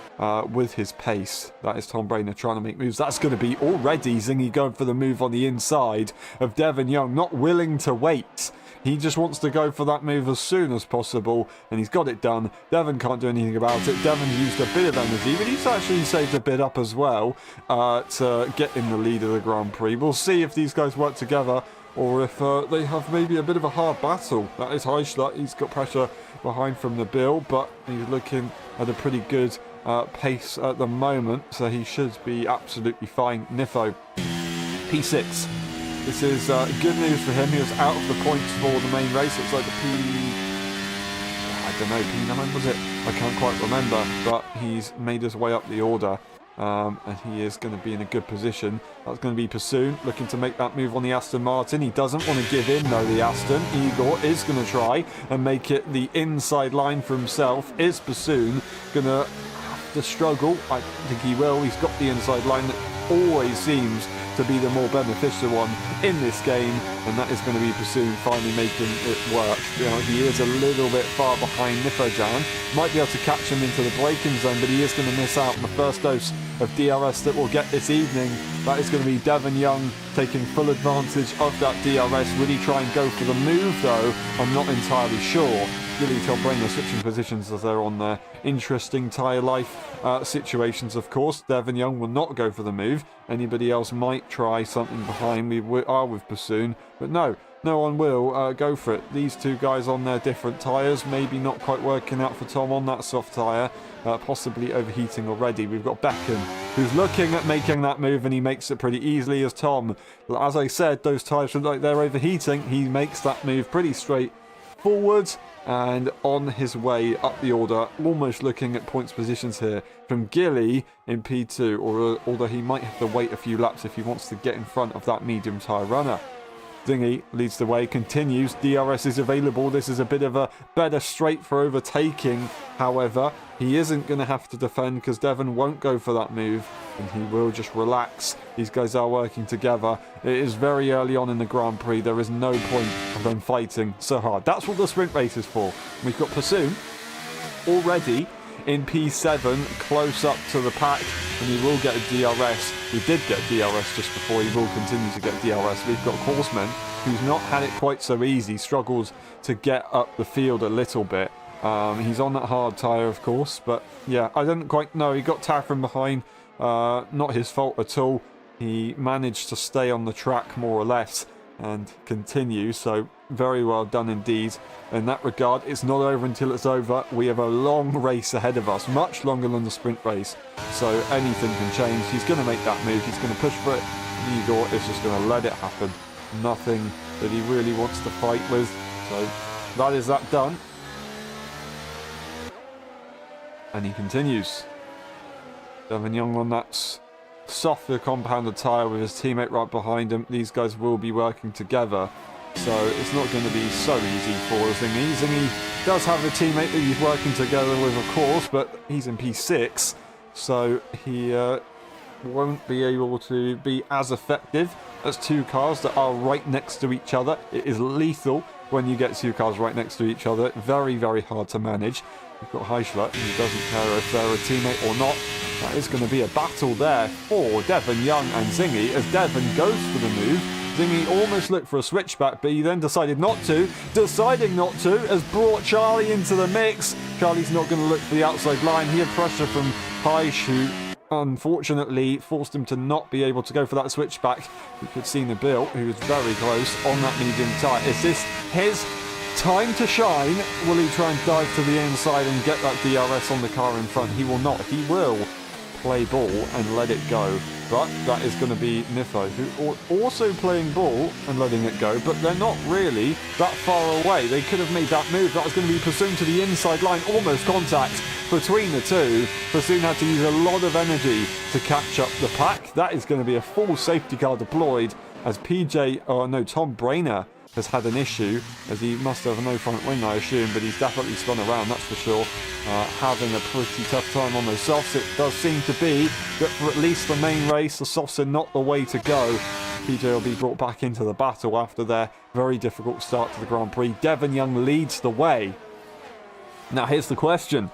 A: with his pace. That is Tom Brainer trying to make moves. That's going to be already Zingy going for the move on the inside of Devon Young, not willing to wait. He just wants to go for that move as soon as possible, and he's got it done. Devon can't do anything about it. Devon's used a bit of energy, but he's actually saved a bit up as well to get in the lead of the Grand Prix. We'll see if these guys work together or if they have maybe a bit of a hard battle. That is Heischler. He's got pressure behind from Nabil, but he's looking at a pretty good pace at the moment, so he should be absolutely fine. Nifo, P6. This is good news for him. He was out of the points for the main race. It's like the I don't know, P9 was it? I can't quite remember, but he's made his way up the order. and he is going to be in a good position. That's going to be Pursoon looking to make that move on the Aston Martin. He doesn't want to give in though, the Aston. Igor is going to try and make it the inside line for himself. Is Pursoon going to have to struggle? I think he will. He's got the inside line that always seems to be the more beneficial one in this game, and that is going to be Pursoon finally making it work. You know, he is a little bit far behind Nifojan. Might be able to catch him into the braking zone, but he is going to miss out on the first dose of DRS that we'll get this evening. That is going to be Devon Young taking full advantage of that DRS. Will he try and go for the move though? I'm not entirely sure. Gilly Telbrainer switching positions as they're on their interesting tyre life situations, of course. Devon Young will not go for the move. Anybody else might try something behind. We are with Pursoon, but no one will go for it. These two guys on their different tyres, maybe not quite working out for Tom on that soft tyre, possibly overheating already. We've got Beckham, who's looking at making that move, and he makes it pretty easily as Tom. As I said, those tyres look like they're overheating. He makes that move pretty straight forwards and on his way up the order, almost looking at points positions here from Gilly in P2, although he might have to wait a few laps if he wants to get in front of that medium tyre runner. Zingy leads the way, continues. DRS is available. This is a bit of a better straight for overtaking. However, he isn't going to have to defend because Devon won't go for that move, and he will just relax. These guys are working together. It is very early on in the Grand Prix. There is no point of them fighting so hard. That's what the sprint race is for. We've got Pursoon already in P7, close up to the pack, and he will get a DRS. He did get DRS just before. He will continue to get DRS. We've got Horseman, who's not had it quite so easy, struggles to get up the field a little bit. He's on that hard tyre, of course, but yeah, I didn't quite know. He got tagged from behind. Not his fault at all. He managed to stay on the track more or less and continue, so very well done indeed. In that regard, it's not over until it's over. We have a long race ahead of us, much longer than the sprint race, so anything can change. He's going to make that move. He's going to push for it. Igor is just going to let it happen. Nothing that he really wants to fight with, so that is that done. And he continues. Devon Young on that softer compounded tyre with his teammate right behind him. These guys will be working together, so it's not going to be so easy for Zingy. Zingy does have a teammate that he's working together with, of course, but he's in P6, so he won't be able to be as effective as two cars that are right next to each other. It is lethal when you get two cars right next to each other. Very, very hard to manage. We've got Heischler, who doesn't care if they're a teammate or not. That is going to be a battle there for Devon Young and Zingy as Devon goes for the move. Zingy almost looked for a switchback, but he then decided not to. Deciding not to has brought Charlie into the mix. Charlie's not going to look for the outside line. He had pressure from Heisch, who unfortunately forced him to not be able to go for that switchback. You could see Nabil, who was very close on that medium tyre. Is this his time to shine? Will he try and dive to the inside and get that DRS on the car in front? He will not. He will play ball and let it go. But that is going to be Nifo, who are also playing ball and letting it go, but they're not really that far away. They could have made that move. That was going to be Pursoon to the inside line, almost contact between the two. Pursoon had to use a lot of energy to catch up the pack. That is going to be a full safety car deployed as Tom Brainer has had an issue, as he must have no front wing, I assume, but he's definitely spun around, that's for sure. Having a pretty tough time on those softs. It does seem to be that for at least the main race, the softs are not the way to go. PJ will be brought back into the battle after their very difficult start to the Grand Prix. Devon Young leads the way. Now here's the question.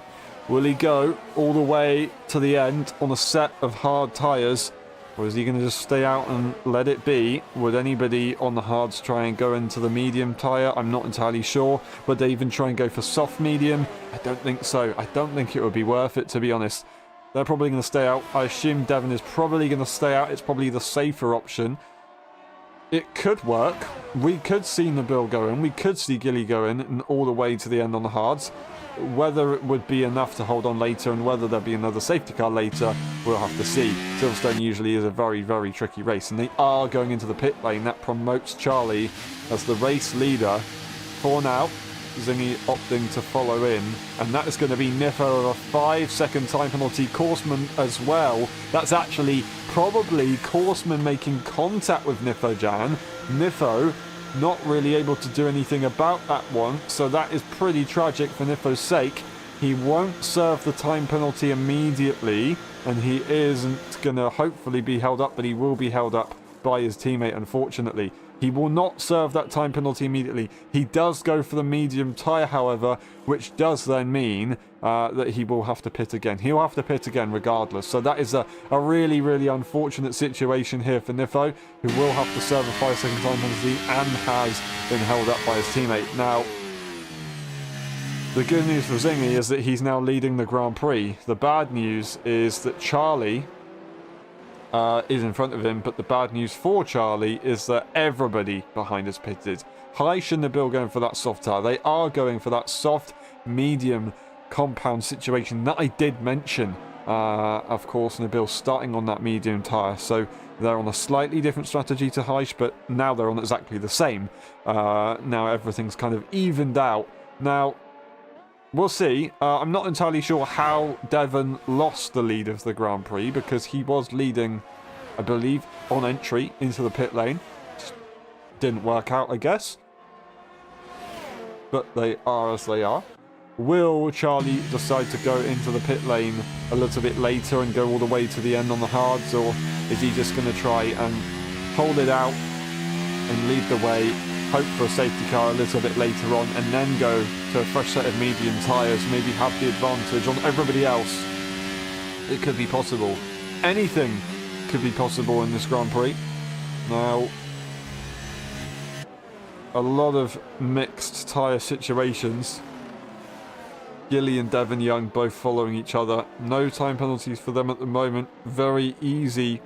A: Will he go all the way to the end on a set of hard tyres, or is he going to just stay out and let it be? Would anybody on the hards try and go into the medium tyre? I'm not entirely sure. Would they even try and go for soft medium? I don't think so. I don't think it would be worth it, to be honest. They're probably going to stay out. I assume Devon is probably going to stay out. It's probably the safer option. It could work. We could see Nabil go in. We could see Gilly go in and all the way to the end on the hards. Whether it would be enough to hold on later and whether there'll be another safety car later, we'll have to see. Silverstone usually is a very, very tricky race, and they are going into the pit lane. That promotes Charlie as the race leader for now. Zingy opting to follow in, and that is going to be Nifo with a 5-second time penalty. Korsman as well. That's actually probably Korsman making contact with Nifo Jan. Nifo not really able to do anything about that one, so that is pretty tragic for Nifo's sake. He won't serve the time penalty immediately, and he isn't going to hopefully be held up, but he will be held up by his teammate, unfortunately. He will not serve that time penalty immediately. He does go for the medium tyre, however, which does then mean that he will have to pit again. He'll have to pit again regardless. So that is a really, really unfortunate situation here for Nifo, who will have to serve a 5-second time penalty and has been held up by his teammate. Now, the good news for Zingy is that he's now leading the Grand Prix. The bad news is that Charlie is in front of him, but the bad news for Charlie is that everybody behind has pitted. Heish and Nabil going for that soft tyre. They are going for that soft, medium, compound situation that I did mention. Of course, Nabil starting on that medium tyre, so they're on a slightly different strategy to Heish, but now they're on exactly the same. Now everything's kind of evened out. Now, we'll see. I'm not entirely sure how Devon lost the lead of the Grand Prix, because he was leading, I believe, on entry into the pit lane. Just didn't work out, I guess. But they are as they are. Will Charlie decide to go into the pit lane a little bit later and go all the way to the end on the hards, or is he just going to try and hold it out and lead the way, hope for a safety car a little bit later on, and then go to a fresh set of medium tyres, maybe have the advantage on everybody else? It could be possible. Anything could be possible in this Grand Prix. Now, a lot of mixed tyre situations. Gilly and Devon Young both following each other. No time penalties for them at the moment. Very easy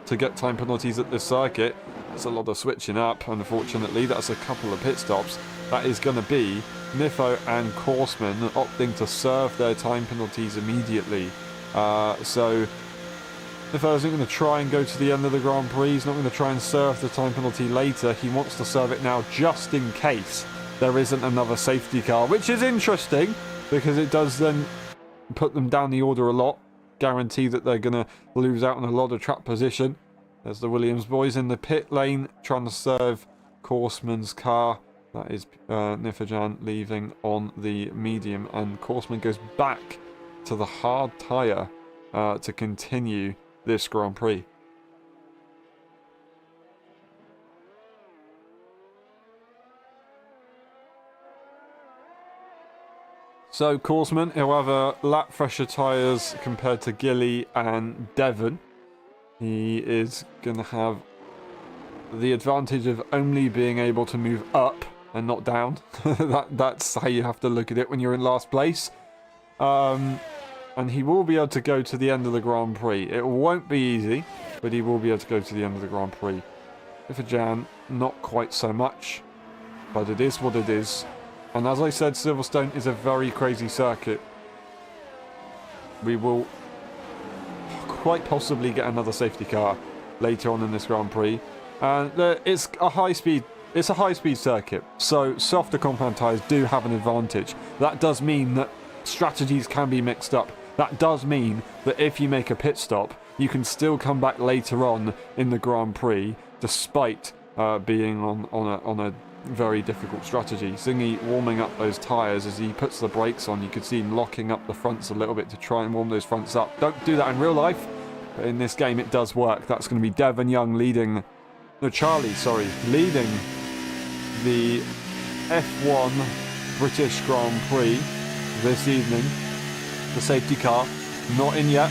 A: to get time penalties at this circuit. There's a lot of switching up, unfortunately. That's a couple of pit stops. That is going to be Nifo and Korsman opting to serve their time penalties immediately. So Nifo isn't going to try and go to the end of the Grand Prix. He's not going to try and serve the time penalty later. He wants to serve it now just in case there isn't another safety car, which is interesting because it does then put them down the order a lot. Guarantee that they're going to lose out on a lot of track position. There's the Williams boys in the pit lane trying to serve Korsman's car. That is Nifajan leaving on the medium, and Korsman goes back to the hard tyre to continue this Grand Prix. So Korsman, he'll have a lap fresher tyres compared to Gilly and Devon. He is going to have the advantage of only being able to move up and not down. That's how you have to look at it when you're in last place. And he will be able to go to the end of the Grand Prix. It won't be easy, but he will be able to go to the end of the Grand Prix. For Jan, not quite so much, but it is what it is. And as I said, Silverstone is a very crazy circuit. We will quite possibly get another safety car later on in this Grand Prix. And it's a high-speed circuit, so softer compound tyres do have an advantage. That does mean that strategies can be mixed up. That does mean that if you make a pit stop, you can still come back later on in the Grand Prix, despite being on a very difficult strategy. Zingy warming up those tyres as he puts the brakes on. You could see him locking up the fronts a little bit to try and warm those fronts up. Don't do that in real life, but in this game it does work. That's going to be Devon Young leading the F1 British Grand Prix this evening. The safety car not in yet.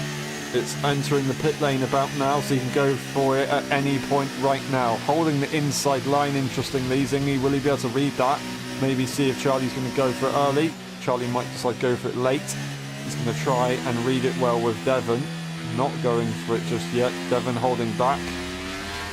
A: It's entering the pit lane about now, so you can go for it at any point right now. Holding the inside line, interestingly. Zingy, will he be able to read that? Maybe see if Charlie's going to go for it early. Charlie might decide to go for it late. He's going to try and read it well with Devon. Not going for it just yet. Devon holding back.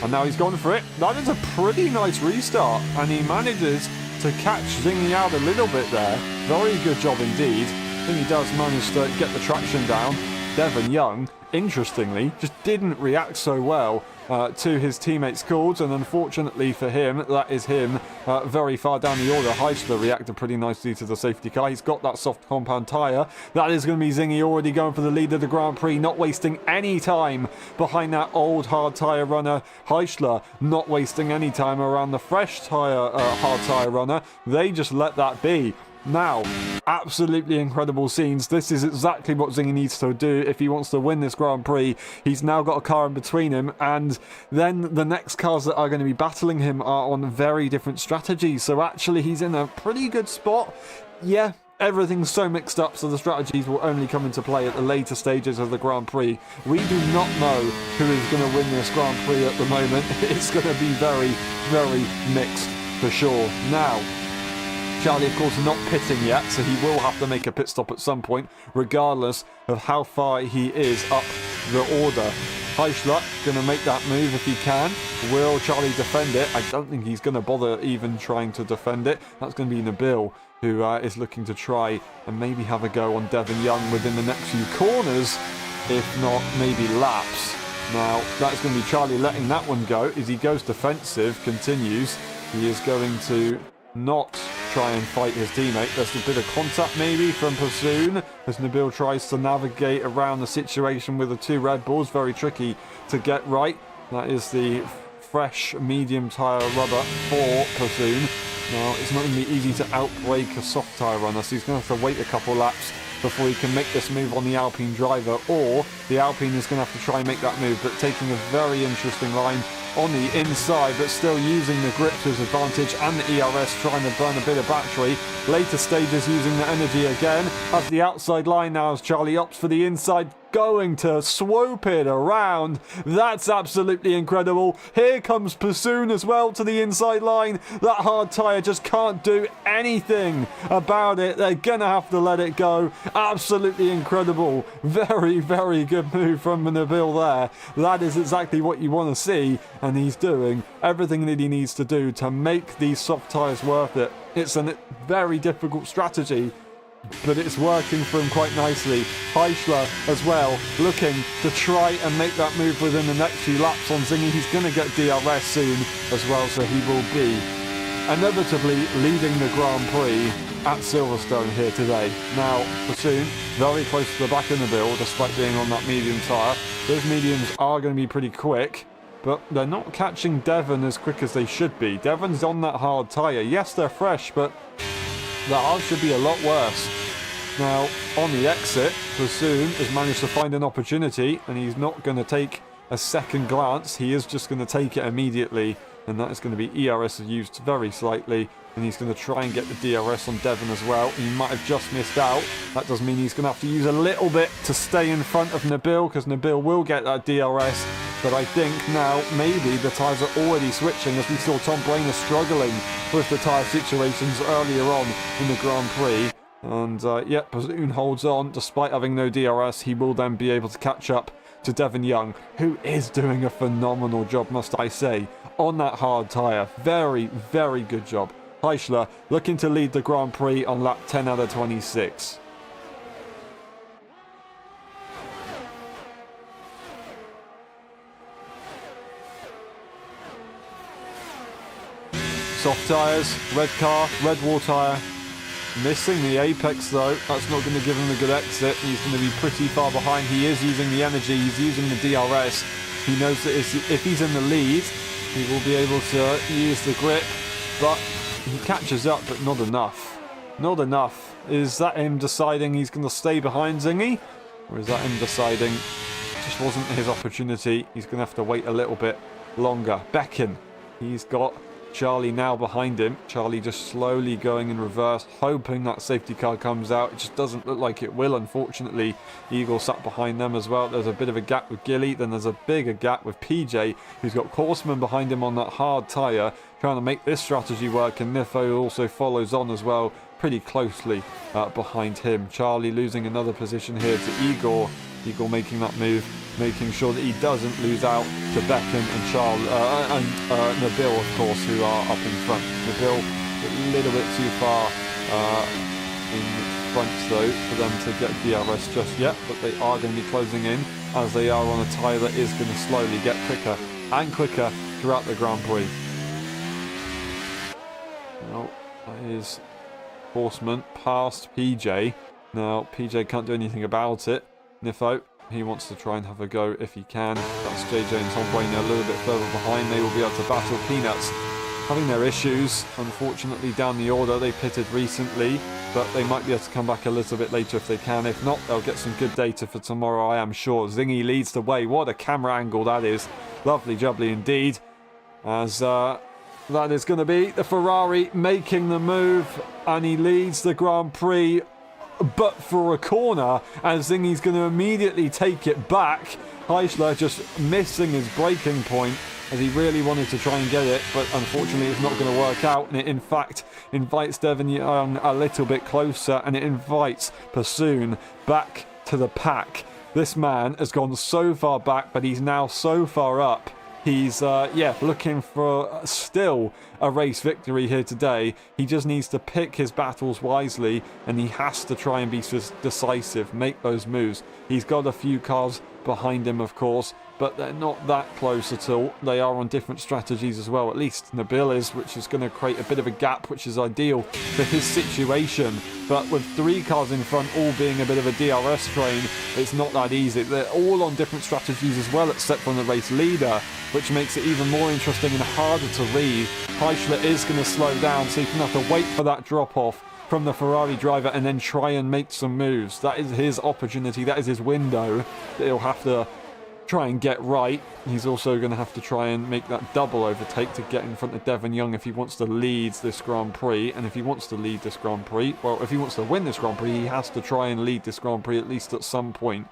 A: And now he's gone for it. That is a pretty nice restart. And he manages to catch Zingy out a little bit there. Very good job indeed. I think he does manage to get the traction down. Devon Young, interestingly, just didn't react so well to his teammates' calls, and unfortunately for him, that is him very far down the order. Heisler reacted pretty nicely to the safety car. He's got that soft compound tyre. That is going to be Zingy already going for the lead of the Grand Prix, not wasting any time behind that old hard tyre runner. Heisler not wasting any time around the fresh hard tyre runner. They just let that be. Now, absolutely incredible scenes. This is exactly what Zingy needs to do if he wants to win this Grand Prix. He's now got a car in between him, and then the next cars that are going to be battling him are on very different strategies. So actually, he's in a pretty good spot. Yeah, everything's so mixed up, so the strategies will only come into play at the later stages of the Grand Prix. We do not know who is going to win this Grand Prix at the moment. It's going to be very, very mixed for sure. Now, Charlie, of course, not pitting yet, so he will have to make a pit stop at some point, regardless of how far he is up the order. Heisler going to make that move if he can. Will Charlie defend it? I don't think he's going to bother even trying to defend it. That's going to be Nabil, who is looking to try and maybe have a go on Devon Young within the next few corners, if not maybe laps. Now, that's going to be Charlie letting that one go as he goes defensive, continues. He is going to not try and fight his teammate. There's a bit of contact maybe from Pursoon as Nabil tries to navigate around the situation with the two Red Bulls. Very tricky to get right. That is the fresh medium tyre rubber for Pursoon. Now, it's not going to be easy to outbrake a soft tyre runner, so he's going to have to wait a couple laps before he can make this move on the Alpine driver, or the Alpine is going to have to try and make that move, but taking a very interesting line on the inside, but still using the grip to his advantage, and the ERS trying to burn a bit of battery. Later stages using the energy again, as the outside line now as Charlie opts for the inside, going to swoop it around. That's absolutely incredible. Here comes Pursoon as well to the inside line. That hard tyre just can't do anything about it. They're gonna have to let it go. Absolutely incredible. Very, very good move from Nabil there. That is exactly what you want to see, and he's doing everything that he needs to do to make these soft tyres worth it. It's a very difficult strategy, but it's working for him quite nicely. Heisler as well, looking to try and make that move within the next few laps on Zingy. He's going to get DRS soon as well, so he will be inevitably leading the Grand Prix at Silverstone here today. Now, Pursoon very close to the back of the bill, despite being on that medium tyre. Those mediums are going to be pretty quick, but they're not catching Devon as quick as they should be. Devon's on that hard tyre. Yes, they're fresh, but the hard should be a lot worse. Now, on the exit, Pursoon has managed to find an opportunity, and he's not going to take a second glance. He is just going to take it immediately, and that is going to be ERS used very slightly, and he's going to try and get the DRS on Devon as well. He might have just missed out. That does mean he's going to have to use a little bit to stay in front of Nabil, because Nabil will get that DRS. But I think now maybe the tyres are already switching, as we saw Tom Brainer struggling with the tyre situations earlier on in the Grand Prix. And yeah, Pursoon holds on despite having no DRS. He will then be able to catch up to Devon Young, who is doing a phenomenal job, must I say, on that hard tyre. Very, very good job. Heisler looking to lead the Grand Prix on lap 10 out of 26. Soft tyres, red car, red wall tyre. Missing the apex though. That's not going to give him a good exit. He's going to be pretty far behind. He is using the energy. He's using the DRS. He knows that if he's in the lead, he will be able to use the grip. But he catches up, but not enough. Not enough. Is that him deciding he's going to stay behind Zingy? Or is that him deciding it just wasn't his opportunity? He's going to have to wait a little bit longer. Becken. He's got Charlie now behind him. Charlie just slowly going in reverse, hoping that safety car comes out. It just doesn't look like it will, unfortunately. Eagle sat behind them as well. There's a bit of a gap with Gilly. Then there's a bigger gap with PJ, who's got Korsman behind him on that hard tyre, trying to make this strategy work. And Nifo also follows on as well, pretty closely behind him. Charlie losing another position here to Igor. Igor making that move, making sure that he doesn't lose out to Beckham and Nabil, of course, who are up in front. Nabil a little bit too far in front, though, for them to get DRS just yet, but they are going to be closing in, as they are on a tyre that is going to slowly get quicker and quicker throughout the Grand Prix. Now, that is Horseman past PJ. Now, PJ can't do anything about it. Nifo, he wants to try and have a go if he can. That's JJ and Tom Brainer a little bit further behind. They will be able to battle Peanuts. Having their issues, unfortunately, down the order. They pitted recently, but they might be able to come back a little bit later if they can. If not, they'll get some good data for tomorrow, I am sure. Zingy leads the way. What a camera angle that is. Lovely jubbly indeed. As that is going to be the Ferrari making the move, and he leads the Grand Prix, but for a corner, and Zingy's going to immediately take it back. Heischler just missing his braking point, as he really wanted to try and get it, but unfortunately it's not going to work out, and it in fact invites Devon Young a little bit closer, and it invites Pursoon back to the pack. This man has gone so far back, but he's now so far up. He's, looking for still a race victory here today. He just needs to pick his battles wisely, and he has to try and be decisive, make those moves. He's got a few cars behind him, of course, but they're not that close at all. They are on different strategies as well, at least Nabil is, which is going to create a bit of a gap, which is ideal for his situation. But with 3 cars in front all being a bit of a DRS train, it's not that easy. They're all on different strategies as well, except from the race leader, which makes it even more interesting and harder to read. Heischler is going to slow down, so you can have to wait for that drop-off from the Ferrari driver and then try and make some moves. That is his opportunity, that is his window that he'll have to try and get right. He's also going to have to try and make that double overtake to get in front of Devon Young if he wants to lead this Grand Prix. And if he wants to lead this Grand Prix, well, if he wants to win this Grand Prix, he has to try and lead this Grand Prix at least at some point.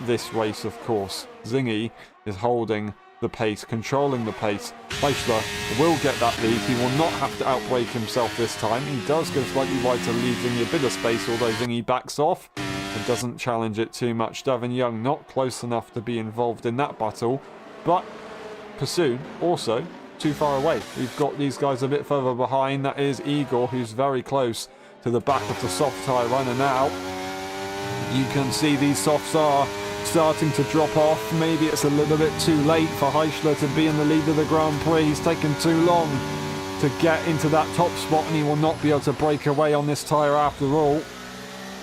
A: This race, of course. Zingy is holding the pace, controlling the pace. Heischler will get that lead. He will not have to outbrake himself this time. He does go slightly wide to leave Zingy a bit of space, although Zingy backs off and doesn't challenge it too much. Devon Young not close enough to be involved in that battle, but Pursoon also too far away. We've got these guys a bit further behind. That is Igor, who's very close to the back of the soft tyre runner now. You can see these softs are starting to drop off. Maybe it's a little bit too late for Heischler to be in the lead of the Grand Prix. He's taken too long to get into that top spot, and he will not be able to break away on this tyre after all.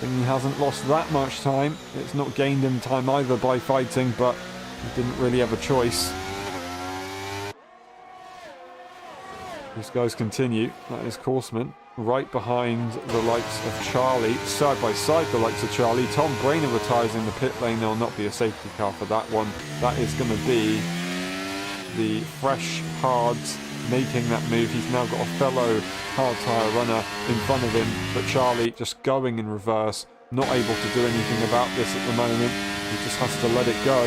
A: And he hasn't lost that much time. It's not gained him time either by fighting, but he didn't really have a choice. These guys continue. That is Korsman right behind the likes of Charlie, side by side the likes of Charlie. Tom Brainer retires in the pit lane. There will not be a safety car for that one. That is going to be the fresh hards making that move. He's now got a fellow hard tyre runner in front of him, but Charlie just going in reverse, not able to do anything about this at the moment. He just has to let it go.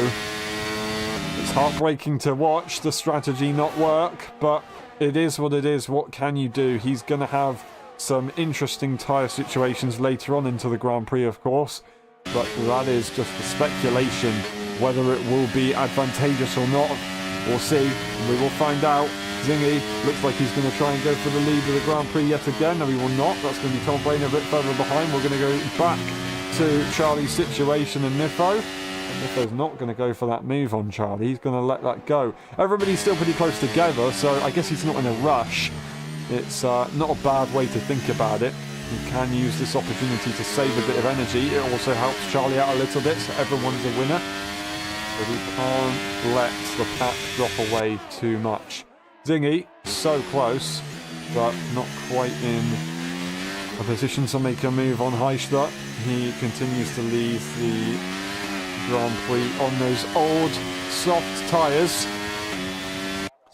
A: It's heartbreaking to watch the strategy not work, but it is what it is. What can you do? He's going to have some interesting tyre situations later on into the Grand Prix, of course, but that is just the speculation. Whether it will be advantageous or not, we'll see. We will find out. Zingy looks like he's going to try and go for the lead of the Grand Prix yet again. No, he will not. That's going to be Tom Brainer a bit further behind. We're going to go back to Charlie's situation and Nifo. And Nifo's not going to go for that move on Charlie. He's going to let that go. Everybody's still pretty close together, so I guess he's not in a rush. It's not a bad way to think about it. He can use this opportunity to save a bit of energy. It also helps Charlie out a little bit, so everyone's a winner. But we can't let the pack drop away too much. Zingy, so close, but not quite in a position to make a move on Heischler. He continues to leave the Grand Prix on those old soft tyres.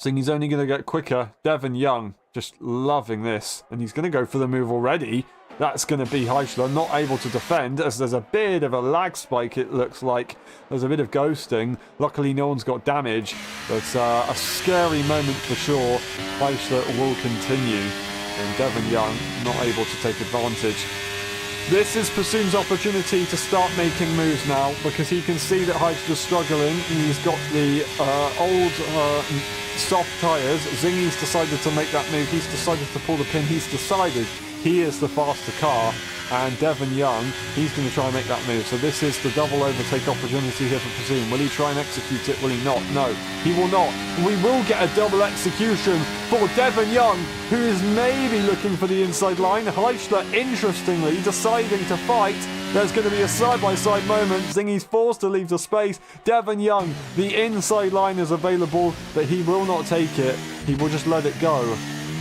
A: Zingy's only going to get quicker. Devon Young just loving this, and he's going to go for the move already. That's going to be Heischler not able to defend, as there's a bit of a lag spike, it looks like. There's a bit of ghosting. Luckily no one's got damage, but a scary moment for sure. Heischler will continue, and Devon Young not able to take advantage. This is Pursoon's opportunity to start making moves now, because he can see that Heischler's struggling. He's got the old soft tyres. Zingy's decided to make that move. He's decided to pull the pin. He's decided he is the faster car, And Devon Young, he's going to try and make that move. So this is the double overtake opportunity here for Presume. Will he try and execute it? Will he not? No, he will not. We will get a double execution for Devon Young, who is maybe looking for the inside line. Heischler, interestingly, deciding to fight. There's going to be a side-by-side moment. Zingy's forced to leave the space. Devon Young, the inside line is available, but he will not take it. He will just let it go.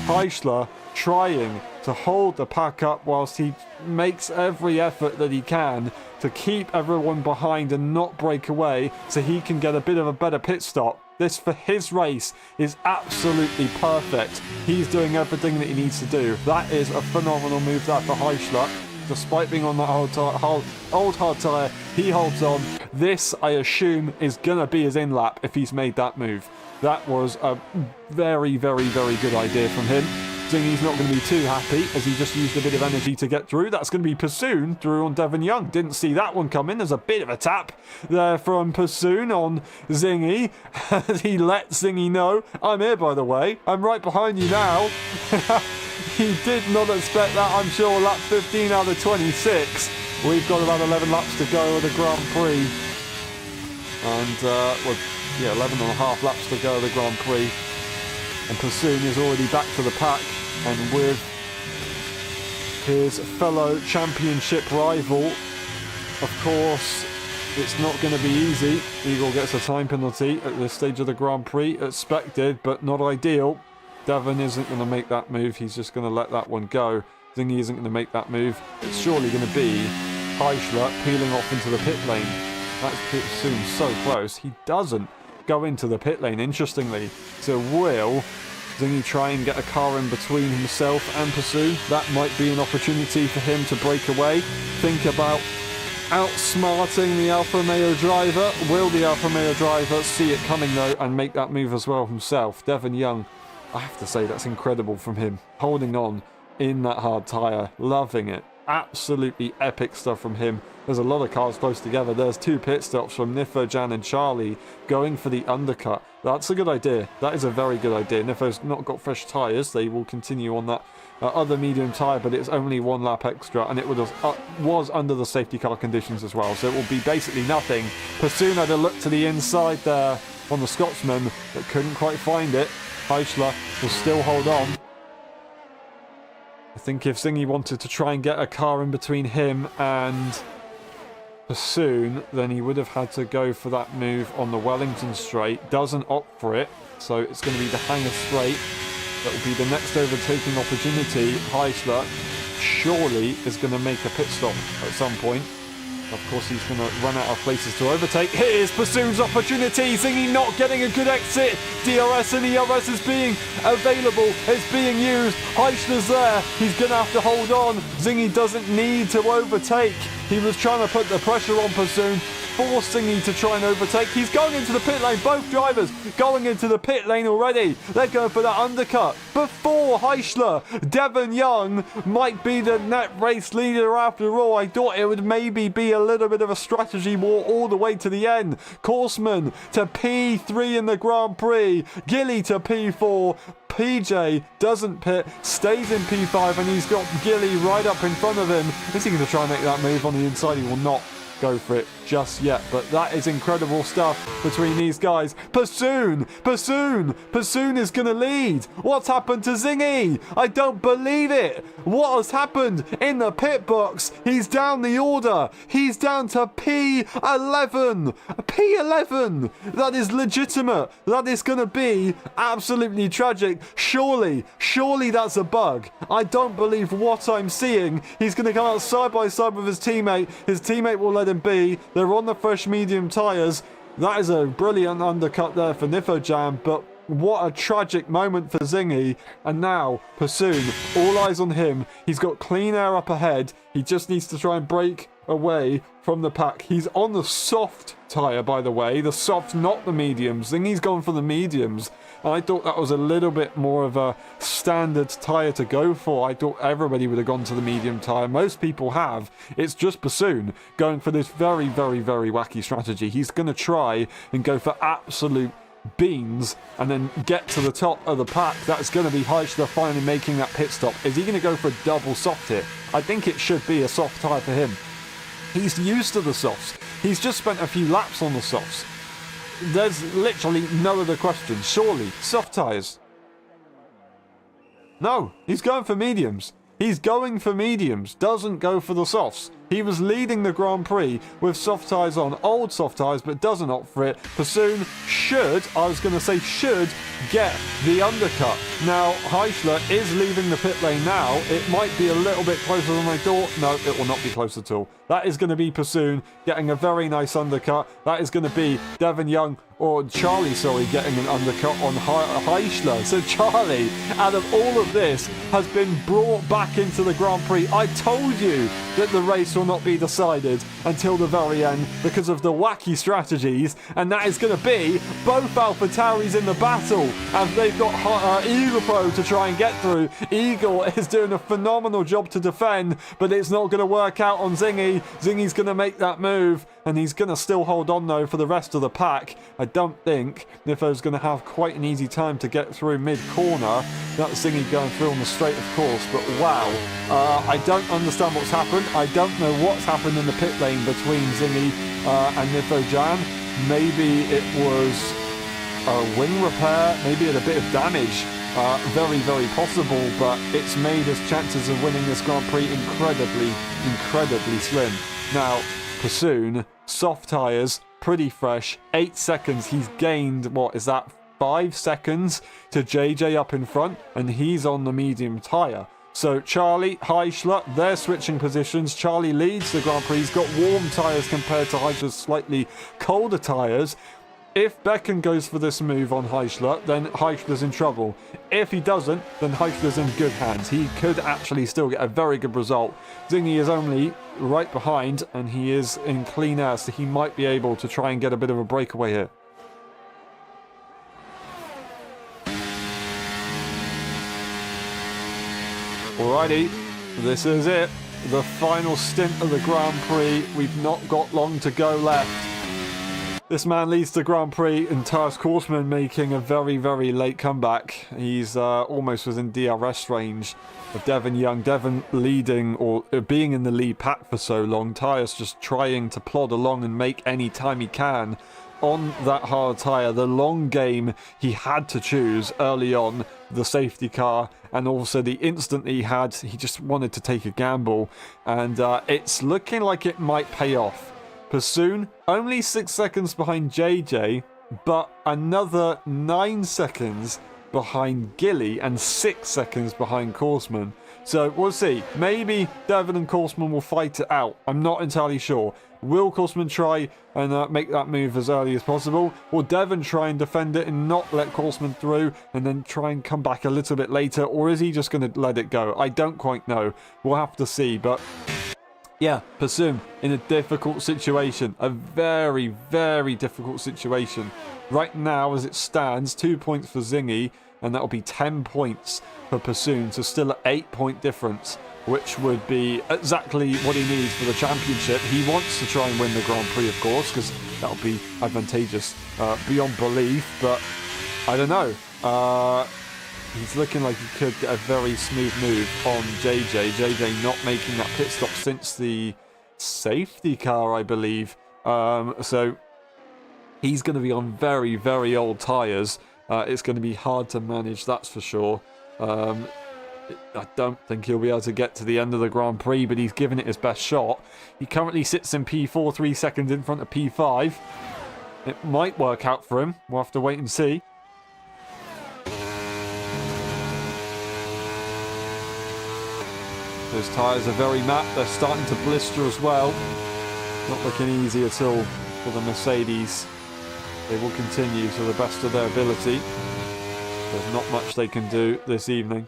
A: Heischler trying to hold the pack up whilst he makes every effort that he can to keep everyone behind and not break away so he can get a bit of a better pit stop. This, for his race, is absolutely perfect. He's doing everything that he needs to do. That is a phenomenal move that for Heischler. Despite being on that old hard tyre, he holds on. This, I assume, is going to be his in-lap if he's made that move. That was a very, very, very good idea from him. Zingy's not going to be too happy as he just used a bit of energy to get through. That's going to be Pursoon through on Devon Young. Didn't see that one coming. There's a bit of a tap there from Pursoon on Zingy. He let Zingy know, I'm here, by the way. I'm right behind you now. He did not expect that, I'm sure. Lap 15 out of 26. We've got about 11 laps to go of the Grand Prix. And, 11 and a half laps to go of the Grand Prix. And Pursoon is already back to the pack. And with his fellow championship rival, of course, it's not going to be easy. Eagle gets a time penalty at this stage of the Grand Prix. Expected, but not ideal. Devon isn't going to make that move. He's just going to let that one go. Zingy isn't going to make that move. It's surely going to be Heischler peeling off into the pit lane. That's Pursoon so close. He doesn't go into the pit lane, interestingly. So will Zingy try and get a car in between himself and Pursoon? That might be an opportunity for him to break away. Think about outsmarting the Alfa Romeo driver. Will the Alfa Romeo driver see it coming, though, and make that move as well himself? Devon Young, I have to say, that's incredible from him. Holding on in that hard tyre. Loving it. Absolutely epic stuff from him. There's a lot of cars close together. There's two pit stops from Nifo, Jan and Charlie going for the undercut. That's a good idea. That is a very good idea. Nifo's not got fresh tyres. They will continue on that other medium tyre, but it's only one lap extra, and it was under the safety car conditions as well. So it will be basically nothing. Pursoon had a look to the inside there on the Scotsman, but couldn't quite find it. Heischler will still hold on. I think if Zingy wanted to try and get a car in between him and Pursoon, then he would have had to go for that move on the Wellington straight. Doesn't opt for it, so it's going to be the Hanger straight. That will be the next overtaking opportunity. Heischler surely is going to make a pit stop at some point. Of course, he's going to run out of places to overtake. Here's Pursoon's opportunity. Zingy not getting a good exit. DRS and ERS is being available. It's being used. Heischler's there. He's going to have to hold on. Zingy doesn't need to overtake. He was trying to put the pressure on Pursoon, forcing Zingy to try and overtake. He's going into the pit lane. Both drivers going into the pit lane already. They're going for that undercut. Before Heischler, Devon Young might be the net race leader after all. I thought it would maybe be a little bit of a strategy war all the way to the end. Korsman to P3 in the Grand Prix. Gilly to P4. PJ doesn't pit, stays in P5, and he's got Gilly right up in front of him. Is he going to try and make that move on the inside? He will not go for it just yet, but that is incredible stuff between these guys. Pursoon is going to lead. What's happened to Zingy? I don't believe it. What has happened in the pit box? He's down the order. He's down to P11. P11. That is legitimate. That is going to be absolutely tragic. Surely that's a bug. I don't believe what I'm seeing. He's going to come out side by side with his teammate. His teammate will let him be. They're on the fresh medium tyres. That is a brilliant undercut there for Nifojam, but what a tragic moment for Zingy. And now Pursoon, all eyes on him. He's got clean air up ahead. He just needs to try and break away from the pack. He's on the soft tyre, by the way. The soft, not the mediums. Zingy's gone for the mediums. I thought that was a little bit more of a standard tyre to go for. I thought everybody would have gone to the medium tyre. Most people have. It's just Pursoon going for this very, very, very wacky strategy. He's going to try and go for absolute beans and then get to the top of the pack, that's going to be Heichler finally making that pit stop. Is he going to go for a double soft hit? I think it should be a soft tyre for him. He's used to the softs. He's just spent a few laps on the softs. There's literally no other question. Surely, soft tyres. No, he's going for mediums. He's going for mediums, doesn't go for the softs. He was leading the Grand Prix with soft tyres on, old soft tyres, but doesn't opt for it. Pursoon should get the undercut. Now, Heichler is leaving the pit lane now. It might be a little bit closer than I thought. No, it will not be close at all. That is going to be Pursoon getting a very nice undercut. That is going to be Devon Young, or Charlie, sorry, getting an undercut on Heichler. So Charlie, out of all of this, has been brought back into the Grand Prix. I told you that the race will not be decided until the very end because of the wacky strategies, and that is going to be both AlphaTauris in the battle, and they've got Eagle Pro to try and get through. Eagle is doing a phenomenal job to defend, but it's not going to work out on Zingy. Zingy's going to make that move, and he's going to still hold on though for the rest of the pack. I don't think Niffo's going to have quite an easy time to get through mid-corner. That's Zingy going through on the straight, of course, but wow. I don't understand what's happened. I don't know what's happened in the pit lane between Zingy and Niffo Jan. Maybe it was a wing repair, maybe it had a bit of damage. Very, very possible, but it's made his chances of winning this Grand Prix incredibly slim. Now, Pursoon, soft tyres, pretty fresh, 8 seconds. He's gained, what is that, 5 seconds to JJ up in front, and he's on the medium tyre. So Charlie, Heichler, they're switching positions. Charlie leads the Grand Prix. He's got warm tyres compared to Heichler's slightly colder tyres. If Becken goes for this move on Heichler, then Heichler's in trouble. If he doesn't, then Heichler's in good hands. He could actually still get a very good result. Zingy is only right behind, and he is in clean air, so he might be able to try and get a bit of a breakaway here. Alrighty, this is it. The final stint of the Grand Prix. We've not got long to go left. This man leads the Grand Prix, and Tyrus Korsman making a very, very late comeback. He's almost within DRS range of Devon Young. Devon leading, or being in the lead pack for so long. Tyrus just trying to plod along and make any time he can on that hard tyre. The long game he had to choose early on, the safety car, and also the instant he just wanted to take a gamble. And it's looking like it might pay off. Pursoon, only 6 seconds behind JJ, but another 9 seconds behind Gilly and 6 seconds behind Korsman. So we'll see. Maybe Devon and Korsman will fight it out. I'm not entirely sure. Will Korsman try and make that move as early as possible? Will Devon try and defend it and not let Korsman through and then try and come back a little bit later? Or is he just going to let it go? I don't quite know. We'll have to see, but yeah, Pursoon in a difficult situation. A very, very difficult situation. Right now, as it stands, 2 points for Zingy, and that'll be 10 points for Pursoon. So still an 8-point difference, which would be exactly what he needs for the championship. He wants to try and win the Grand Prix, of course, because that'll be advantageous beyond belief. But I don't know. He's looking like he could get a very smooth move on JJ. JJ not making that pit stop since the safety car, I believe. So he's going to be on very, very old tyres. It's going to be hard to manage, that's for sure. I don't think he'll be able to get to the end of the Grand Prix, but he's given it his best shot. He currently sits in P4, 3 seconds in front of P5. It might work out for him. We'll have to wait and see. Those tyres are very matte. They're starting to blister as well. Not looking easy at all for the Mercedes. They will continue to the best of their ability. There's not much they can do this evening.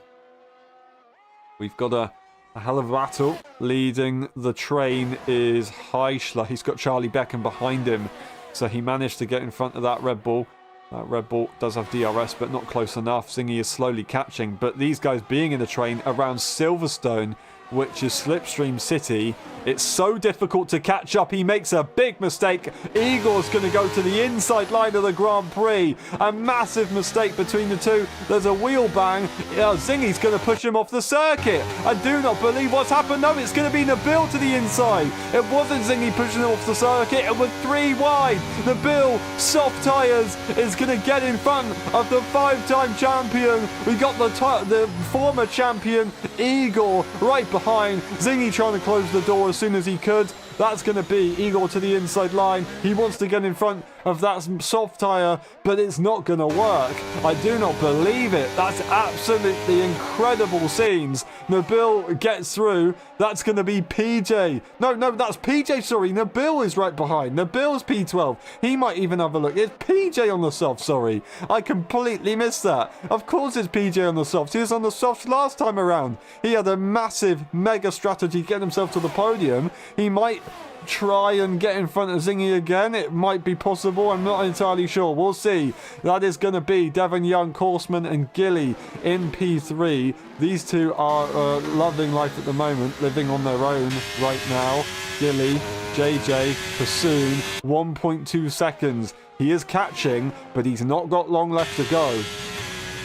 A: We've got a hell of a battle. Leading the train is Heichler. He's got Charlie Becken behind him. So he managed to get in front of that Red Bull. That Red Bull does have DRS, but not close enough. Zingy is slowly catching. But these guys being in the train around Silverstone which is Slipstream City. It's so difficult to catch up. He makes a big mistake. Igor's going to go to the inside line of the Grand Prix. A massive mistake between the two. There's a wheel bang. Zingy's going to push him off the circuit. I do not believe what's happened. No, it's going to be Nabil to the inside. It wasn't Zingy pushing him off the circuit. It was 3 wide. Nabil, soft tyres, is going to get in front of the 5-time champion. We got the former champion, Igor, right behind. Zingy trying to close the door as soon as he could. That's going to be Igor to the inside line. He wants to get in front of that soft tyre, but it's not going to work. I do not believe it. That's absolutely incredible scenes. Nabil gets through. That's going to be PJ. No, that's PJ, sorry. Nabil is right behind. Nabil's P12. He might even have a look. It's PJ on the soft, sorry. I completely missed that. Of course it's PJ on the soft. He was on the soft last time around. He had a massive, mega strategy to get himself to the podium. He might try and get in front of Zingy again. It might be possible. I'm not entirely sure. We'll see. That is going to be Devon Young, Korsman and Gilly in P3. These two are loving life at the moment, living on their own right now. Gilly, JJ, Pursoon, 1.2 seconds. He is catching, but he's not got long left to go.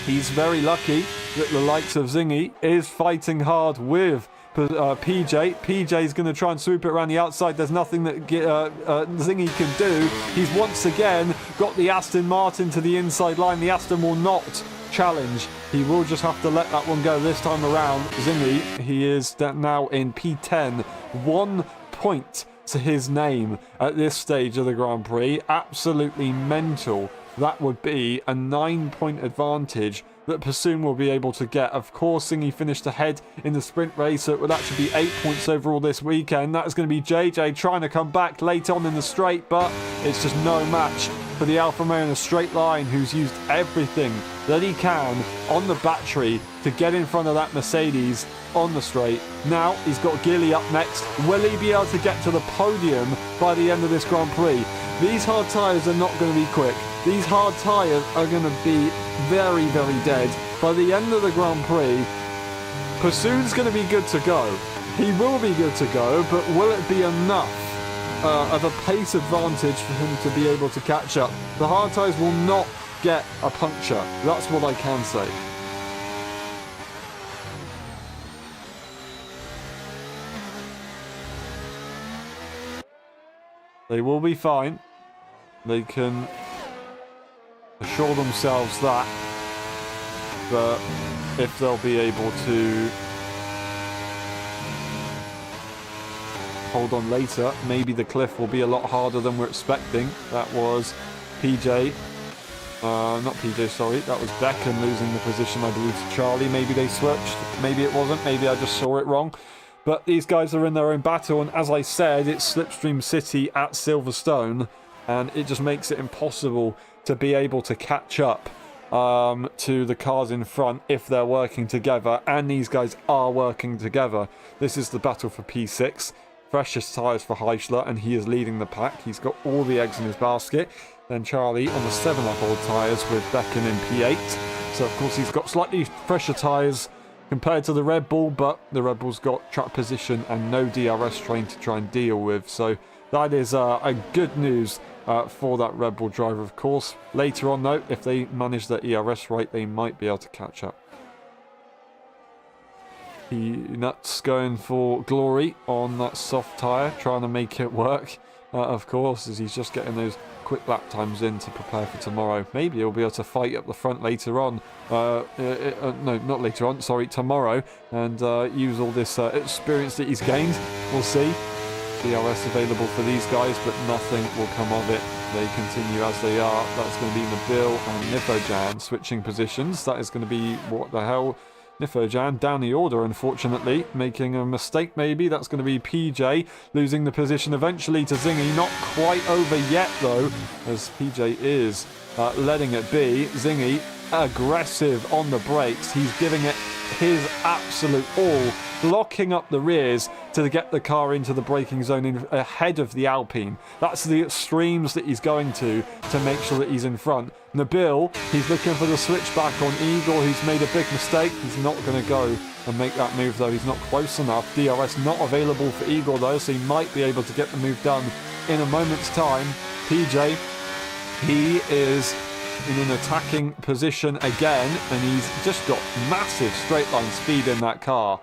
A: He's very lucky that the likes of Zingy is fighting hard with PJ. PJ is going to try and swoop it around the outside. There's nothing that Zingy can do. He's once again got the Aston Martin to the inside line. The Aston will not challenge. He will just have to let that one go this time around. Zingy, he is now in P10. 1 point to his name at this stage of the Grand Prix. Absolutely mental. That would be a 9-point advantage that Pursoon will be able to get. Of course, Zingy finished ahead in the sprint race, so it would actually be 8 points overall this weekend. That is going to be JJ trying to come back late on in the straight, but it's just no match for the Alfa Romeo in a straight line, who's used everything that he can on the battery to get in front of that Mercedes on the straight. Now he's got Gilly up next. Will he be able to get to the podium by the end of this Grand Prix? These hard tyres are not going to be quick. These hard tyres are going to be very, very dead. By the end of the Grand Prix, Pursoon's going to be good to go. He will be good to go, but will it be enough of a pace advantage for him to be able to catch up? The hard tyres will not get a puncture. That's what I can say. They will be fine. They can assure themselves that. But if they'll be able to hold on later, maybe the cliff will be a lot harder than we're expecting. That was PJ. Not PJ, sorry. That was Beckham losing the position, I believe, to Charlie. Maybe they switched. Maybe it wasn't. Maybe I just saw it wrong. But these guys are in their own battle, and as I said, it's Slipstream City at Silverstone, and it just makes it impossible to be able to catch up to the cars in front if they're working together, and these guys are working together. This is the battle for P6. Freshest tyres for Heichler, and he is leading the pack. He's got all the eggs in his basket. Then Charlie on the 7-up-old tyres with Beckham in P8. So, of course, he's got slightly fresher tyres compared to the Red Bull, but the Red Bull's got track position and no DRS train to try and deal with. So that is a good news for that Red Bull driver, of course. Later on, though, if they manage their ERS right, they might be able to catch up. Nuts going for glory on that soft tyre, trying to make it work, of course, as he's just getting those quick lap times in to prepare for tomorrow. Maybe he'll be able to fight up the front later on. No, not later on, sorry, tomorrow, and use all this experience that he's gained. We'll see. DRS available for these guys, but nothing will come of it. They continue as they are. That's going to be Nabil and Nifojan switching positions. That is going to be, what the hell? Nifojan down the order, unfortunately, making a mistake maybe. That's going to be PJ losing the position eventually to Zingy. Not quite over yet, though, as PJ is letting it be. Zingy aggressive on the brakes. He's giving it his absolute all, blocking up the rears to get the car into the braking zone ahead of the Alpine. That's the extremes that he's going to make sure that he's in front. Nabil, he's looking for the switchback on Igor, who's made a big mistake. He's not going to go and make that move, though. He's not close enough. DRS not available for Igor, though, so he might be able to get the move done in a moment's time. PJ, he is in an attacking position again, and he's just got massive straight line speed in that car.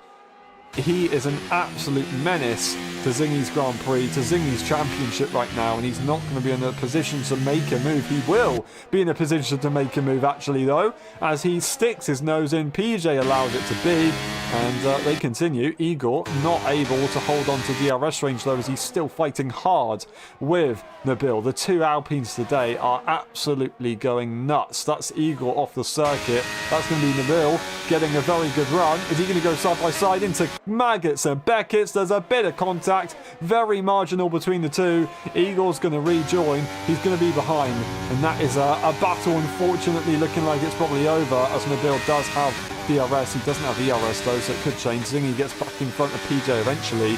A: He is an absolute menace to Zingy's Grand Prix, to Zingy's Championship right now, and he's not going to be in a position to make a move. He will be in a position to make a move, actually, though, as he sticks his nose in. PJ allows it to be, and they continue. Igor not able to hold on to DRS range, though, as he's still fighting hard with Nabil. The two Alpines today are absolutely going nuts. That's Igor off the circuit. That's going to be Nabil getting a very good run. Is he going to go side by side into Maggots and Beckett's? There's a bit of contact, very marginal between the two. Igor's going to rejoin. He's going to be behind, and that is a battle, unfortunately, looking like it's probably over, as Nabil does have DRS. He doesn't have ERS, though, so it could change. Zingy gets back in front of PJ eventually,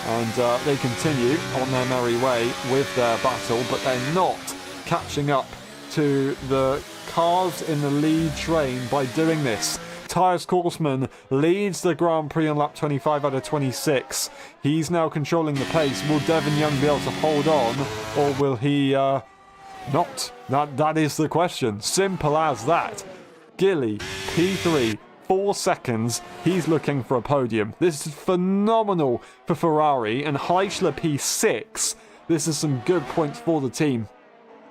A: and they continue on their merry way with their battle, but they're not catching up to the cars in the lead train by doing this. Tyres Korsman leads the Grand Prix on lap 25 out of 26. He's now controlling the pace. Will Devon Young be able to hold on, or will he not? That is the question. Simple as that. Gilly, P3, 4 seconds. He's looking for a podium. This is phenomenal for Ferrari. And Heischler, P6. This is some good points for the team.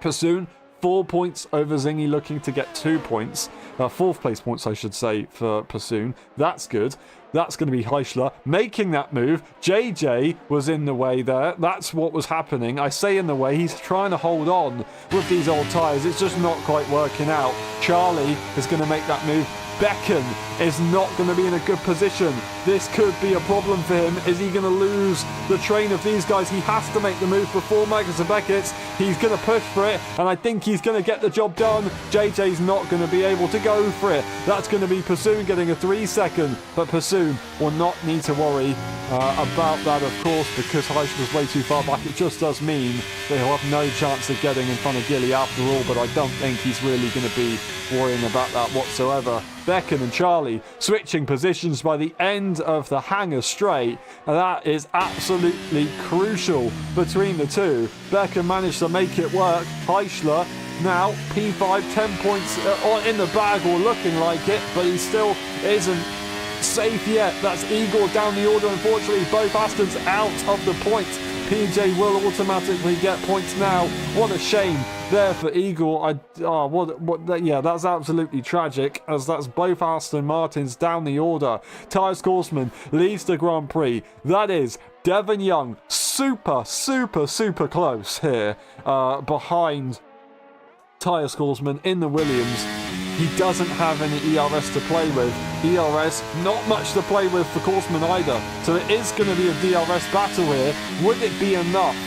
A: Pursoon, 4 points over Zingy, looking to get 2 points. 4th place points, I should say, for Pursoon. That's good. That's going to be Heischler making that move. JJ was in the way there. That's what was happening. I say in the way. He's trying to hold on with these old tyres. It's just not quite working out. Charlie is going to make that move. Becken is not going to be in a good position. This could be a problem for him. Is he going to lose the train of these guys? He has to make the move before Magnus and Beckett's. He's going to push for it, and I think he's going to get the job done. JJ's not going to be able to go for it. That's going to be Pursoon getting a 3 second, but Pursoon will not need to worry about that, of course, because Heischler's way too far back. It just does mean that he'll have no chance of getting in front of Gilly after all, but I don't think he's really going to be worrying about that whatsoever. Becken and Charlie switching positions by the end of the hangar straight, and that is absolutely crucial between the two. Becken managed to make it work. Heischler now P5, 10 points in the bag, or looking like it, but he still isn't safe yet. That's Igor down the order. Unfortunately, both Astons out of the points. PJ will automatically get points now. What a shame there for Igor. Yeah, that's absolutely tragic, as that's both Aston Martins down the order. Tyres Korsman leads the Grand Prix. That is Devon Young, super close here behind Tyres Korsman in the Williams. He doesn't have any ERS to play with. ERS, not much to play with for Korsman either. So it is going to be a DRS battle here. Would it be enough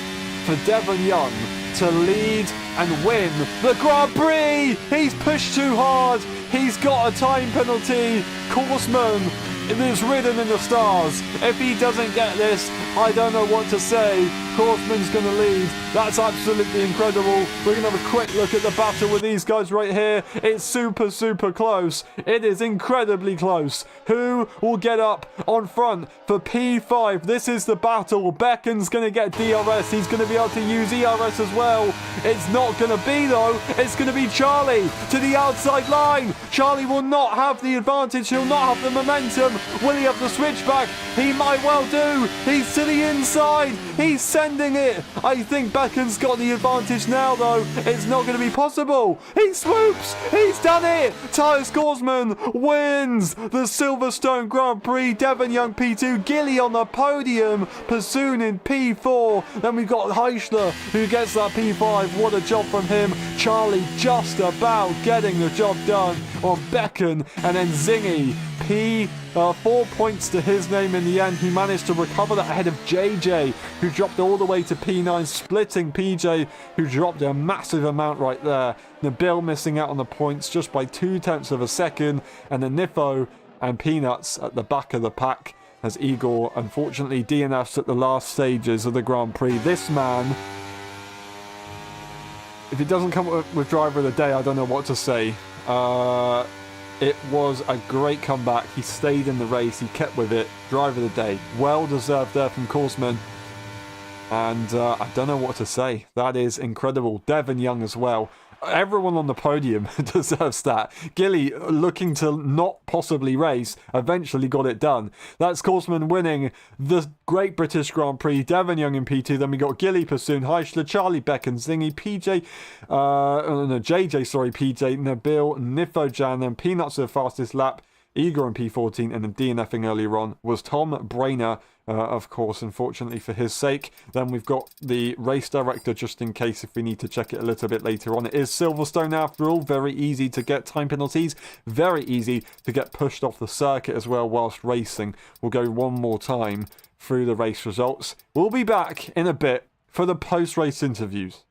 A: for Devon Young to lead and win the Grand Prix? He's pushed too hard. He's got a time penalty. Korsman, it is written in the stars. If he doesn't get this, I don't know what to say. Korsman's going to lead. That's absolutely incredible. We're going to have a quick look at the battle with these guys right here. It's super close. It is incredibly close. Who will get up on front for P5? This is the battle. Becken's going to get DRS. He's going to be able to use ERS as well. It's not going to be, though. It's going to be Charlie to the outside line. Charlie will not have the advantage. He'll not have the momentum. Will he have the switchback? He might well do. He's to the inside. He's sending it. I think Becken's got the advantage now, though. It's not going to be possible. He swoops. He's done it. Tyres Korsman wins the Silverstone Grand Prix. Devon Young P2. Gilly on the podium. Pursoon in P4. Then we've got Heischler who gets that P5. What a job from him. Charlie just about getting the job done on Becken. And then Zingy P4 points to his name in the end. He managed to recover that ahead of JJ, who dropped all the way to P9, splitting PJ, who dropped a massive amount right there. Nabil missing out on the points just by 0.2 of a second, and then Nifo and Peanuts at the back of the pack, as Igor unfortunately DNFs at the last stages of the Grand Prix. This man, if he doesn't come up with driver of the day, I don't know what to say. It was a great comeback. He stayed in the race. He kept with it. Driver of the day. Well deserved there from Korsman. And I don't know what to say. That is incredible. Devon Young as well. Everyone on the podium deserves that. Gilly, looking to not possibly race, eventually got it done. That's Korsman winning the Great British Grand Prix. Devon Young in P2. Then we got Gilly, Pursoon, Heischler, Charlie Beck, Zingy, JJ, PJ, Nabil, Nifojan, then Peanuts for the fastest lap. Igor in P14, and then DNFing earlier on was Tom Brainer, of course, unfortunately for his sake. Then we've got the race director, just in case if we need to check it a little bit later on. It is Silverstone after all. Very easy to get time penalties. Very easy to get pushed off the circuit as well whilst racing. We'll go one more time through the race results. We'll be back in a bit for the post-race interviews.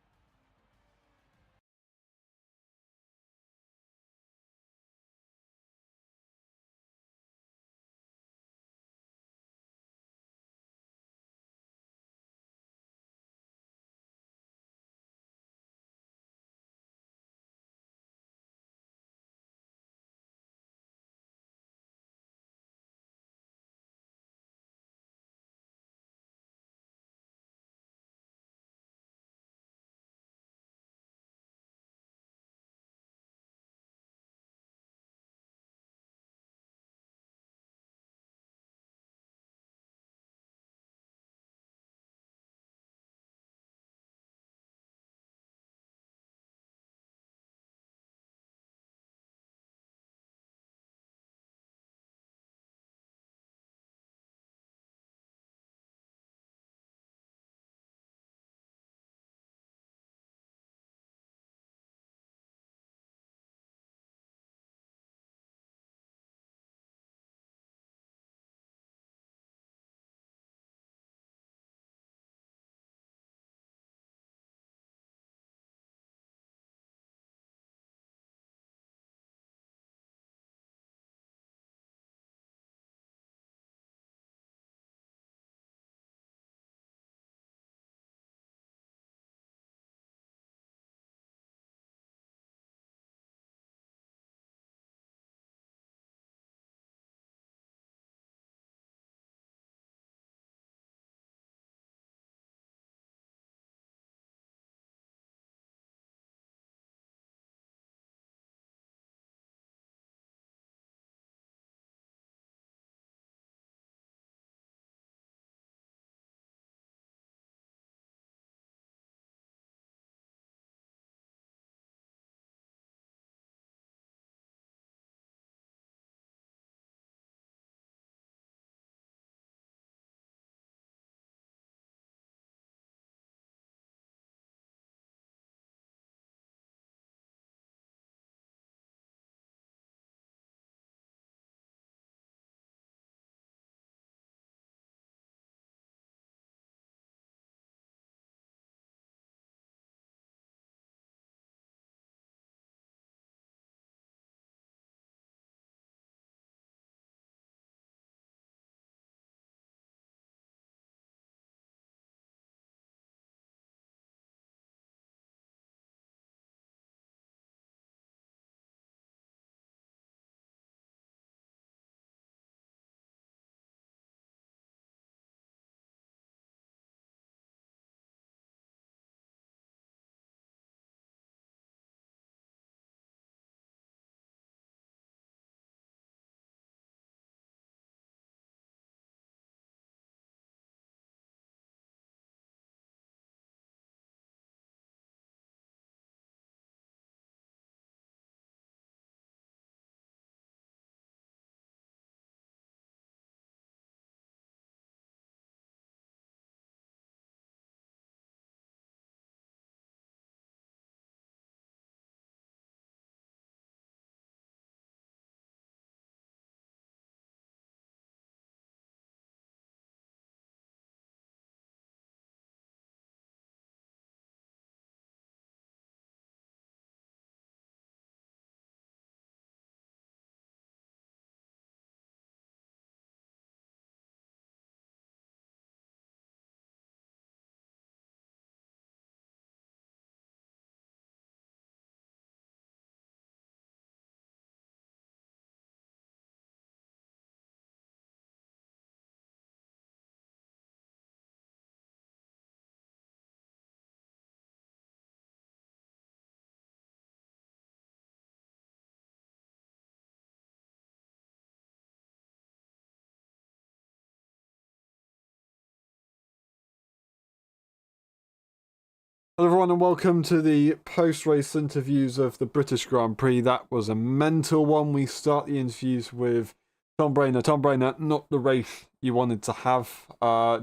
A: Hello everyone and welcome to the post-race interviews of the British Grand Prix. That was a mental one. We start the interviews with Tom Brainer. Tom Brainer, not the race you wanted to have.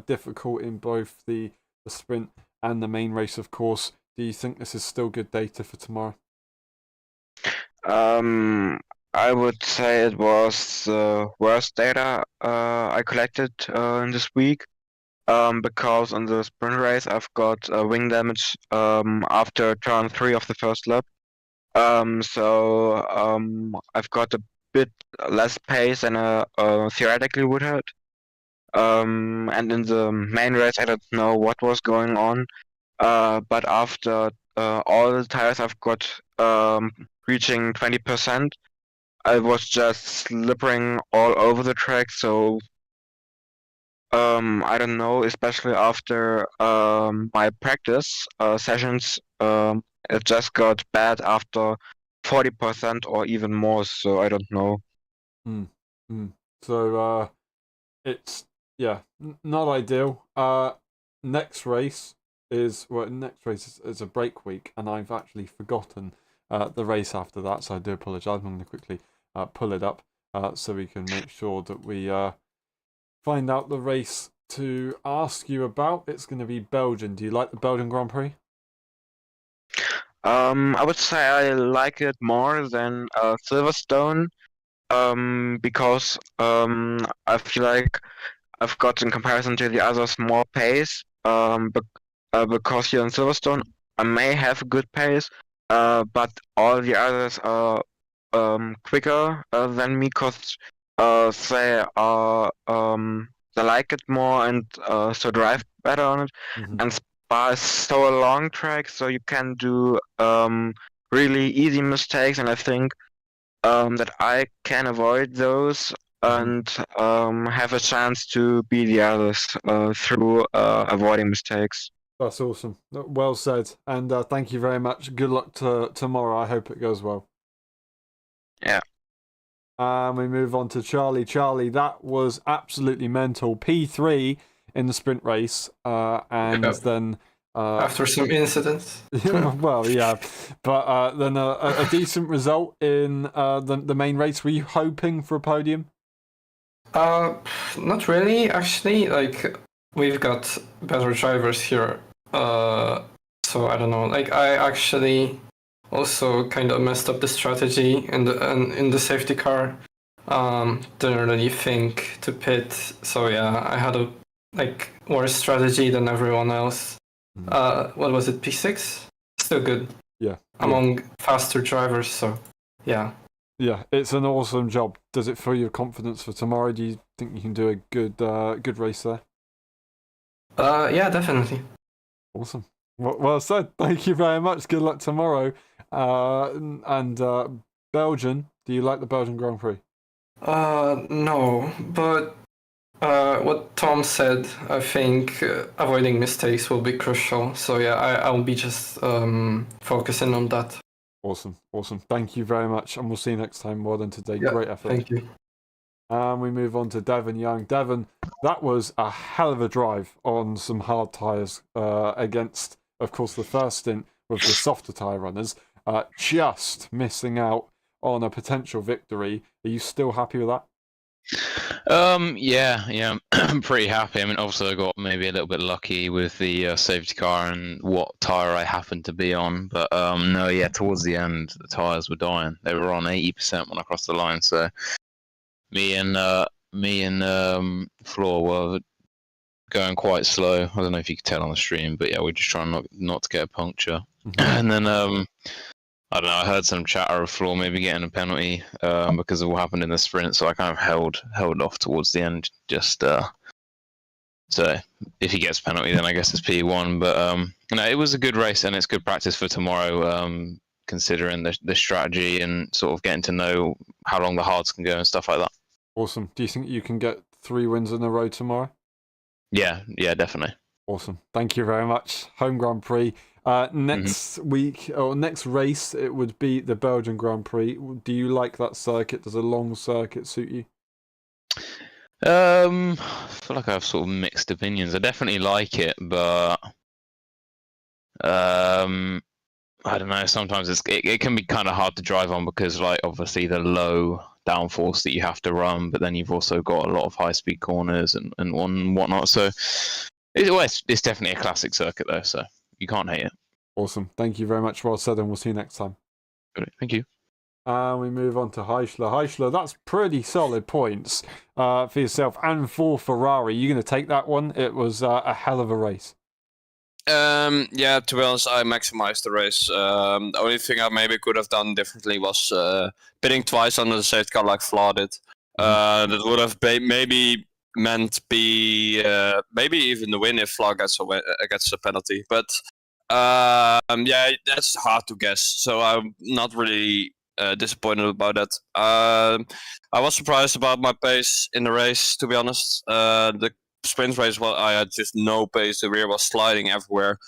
A: Difficult in both the sprint and the main race, of course. Do you think this is still good data for tomorrow?
B: I would say it was the worst data I collected in this week. Because on the sprint race I've got wing damage after turn 3 of the first lap. I've got a bit less pace than I theoretically would have. And in the main race I don't know what was going on. But after all the tires I've got reaching 20%, I was just slipping all over the track, so I don't know, especially after my practice sessions, it just got bad after 40% or even more, so I don't know.
A: So it's not ideal. Next race is a break week, and I've actually forgotten the race after that, so I do apologise. I'm going to quickly pull it up so we can make sure that we find out the race to ask you about. It's going to be Belgian. Do you like the Belgian Grand Prix?
B: I would say I like it more than Silverstone, because I feel like I've got, in comparison to the others, more pace. Because here in Silverstone I may have good pace, but all the others are quicker than me, because they like it more and so drive better on it. And Spa is so a long track, so you can do really easy mistakes, and I think that I can avoid those and have a chance to beat the others through avoiding mistakes.
A: That's awesome. Well said. And thank you very much. Good luck tomorrow. I hope it goes well.
B: Yeah.
A: We move on to Charlie. Charlie, that was absolutely mental. P3 in the sprint race, and then
C: after some incidents.
A: well, yeah, but then a decent result in the main race. Were you hoping for a podium?
C: Not really, actually. Like, we've got better drivers here, so I don't know. Like, I actually also kind of messed up the strategy in the safety car. Didn't really think to pit, so yeah, I had a worse strategy than everyone else. What was it, P6? Still good.
A: Yeah.
C: Among faster drivers, so yeah.
A: Yeah, it's an awesome job. Does it fill your confidence for tomorrow? Do you think you can do a good race there?
C: Yeah, definitely.
A: Awesome. Well said. Thank you very much. Good luck tomorrow. And Belgian, do you like the Belgian Grand Prix?
C: No, but what Tom said, I think avoiding mistakes will be crucial. So yeah, I'll be just focusing on that.
A: Awesome. Thank you very much, and we'll see you next time. Well done today.
C: Yeah,
A: great effort.
C: Thank you.
A: We move on to Devon Young. Devon, that was a hell of a drive on some hard tyres against, of course, the first stint with the softer tyre runners, just missing out on a potential victory. Are you still happy with that?
D: Yeah, I'm pretty happy. I mean, obviously I got maybe a little bit lucky with the safety car and what tyre I happened to be on, but no, yeah, towards the end the tyres were dying. They were on 80% when I crossed the line, so me and Floor were going quite slow. I don't know if you could tell on the stream, but yeah, we're just trying not to get a puncture. And then I don't know, I heard some chatter of Floor maybe getting a penalty because of what happened in the sprint, so I kind of held off towards the end, just so if he gets a penalty then I guess it's P1. But no, it was a good race and it's good practice for tomorrow, considering the strategy and sort of getting to know how long the hards can go and stuff like that.
A: Awesome. Do you think you can get 3 wins in a row tomorrow?
D: Yeah, definitely.
A: Awesome. Thank you very much. Home Grand Prix. Next week, or next race, it would be the Belgian Grand Prix. Do you like that circuit? Does a long circuit suit you?
D: I feel like I have sort of mixed opinions. I definitely like it, but I don't know. Sometimes it can be kind of hard to drive on because, like, obviously the low downforce that you have to run, but then you've also got a lot of high-speed corners and whatnot. So it's definitely a classic circuit, though. So you can't hate it.
A: Awesome. Thank you very much. Well said, and we'll see you next time.
D: Thank you.
A: And we move on to Heischler. Heischler, that's pretty solid points for yourself and for Ferrari. You're going to take that one. It was a hell of a race.
E: Yeah, to be honest, I maximized the race. The only thing I maybe could have done differently was pitting twice under the safety car like Flaw did. That would have maybe meant maybe even the win if Flaw gets a penalty. But yeah, that's hard to guess. So I'm not really disappointed about that. I was surprised about my pace in the race, to be honest. The sprint race, well, I had just no pace. The rear was sliding everywhere,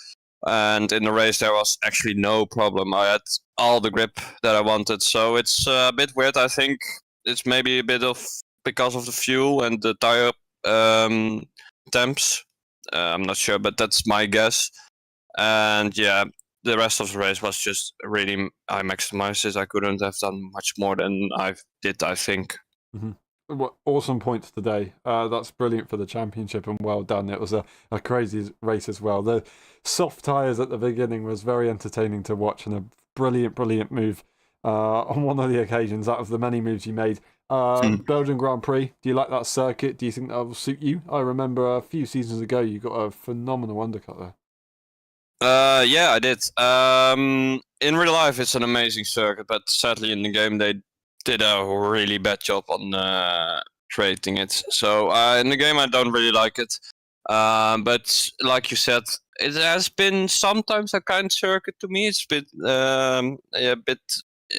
E: and in the race there was actually no problem. I had all the grip that I wanted, so it's a bit weird. I think it's maybe a bit of because of the fuel and the tire temps. I'm not sure, but that's my guess. And yeah, the rest of the race was just really, I maximized it. I couldn't have done much more than I did, I think.
A: Mm-hmm. What awesome points today. That's brilliant for the championship and well done. It was a crazy race as well. The soft tyres at the beginning was very entertaining to watch and a brilliant move on one of the occasions out of the many moves you made. Belgian Grand Prix, do you like that circuit? Do you think that will suit you? I remember a few seasons ago you got a phenomenal undercut there.
E: Yeah, I did. In real life it's an amazing circuit, but sadly in the game they did a really bad job on creating it. So in the game I don't really like it. But like you said, it has been sometimes a kind circuit to me. It's a bit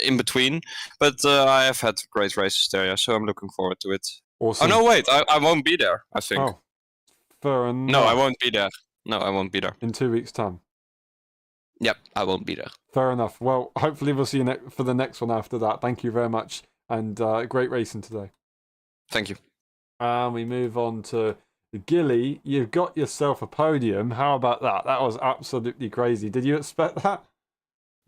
E: in between. But I have had great races there, yeah, so I'm looking forward to it.
A: Awesome.
E: Oh no, wait, I won't be there, I think.
A: Oh, fair enough.
E: No, I won't be there. No, I won't be there.
A: In 2 weeks' time.
E: Yep, I won't be there.
A: Fair enough. Well, hopefully we'll see you for the next one after that. Thank you very much, and great racing today.
E: Thank you.
A: And we move on to Gilly. You've got yourself a podium. How about that? That was absolutely crazy. Did you expect that?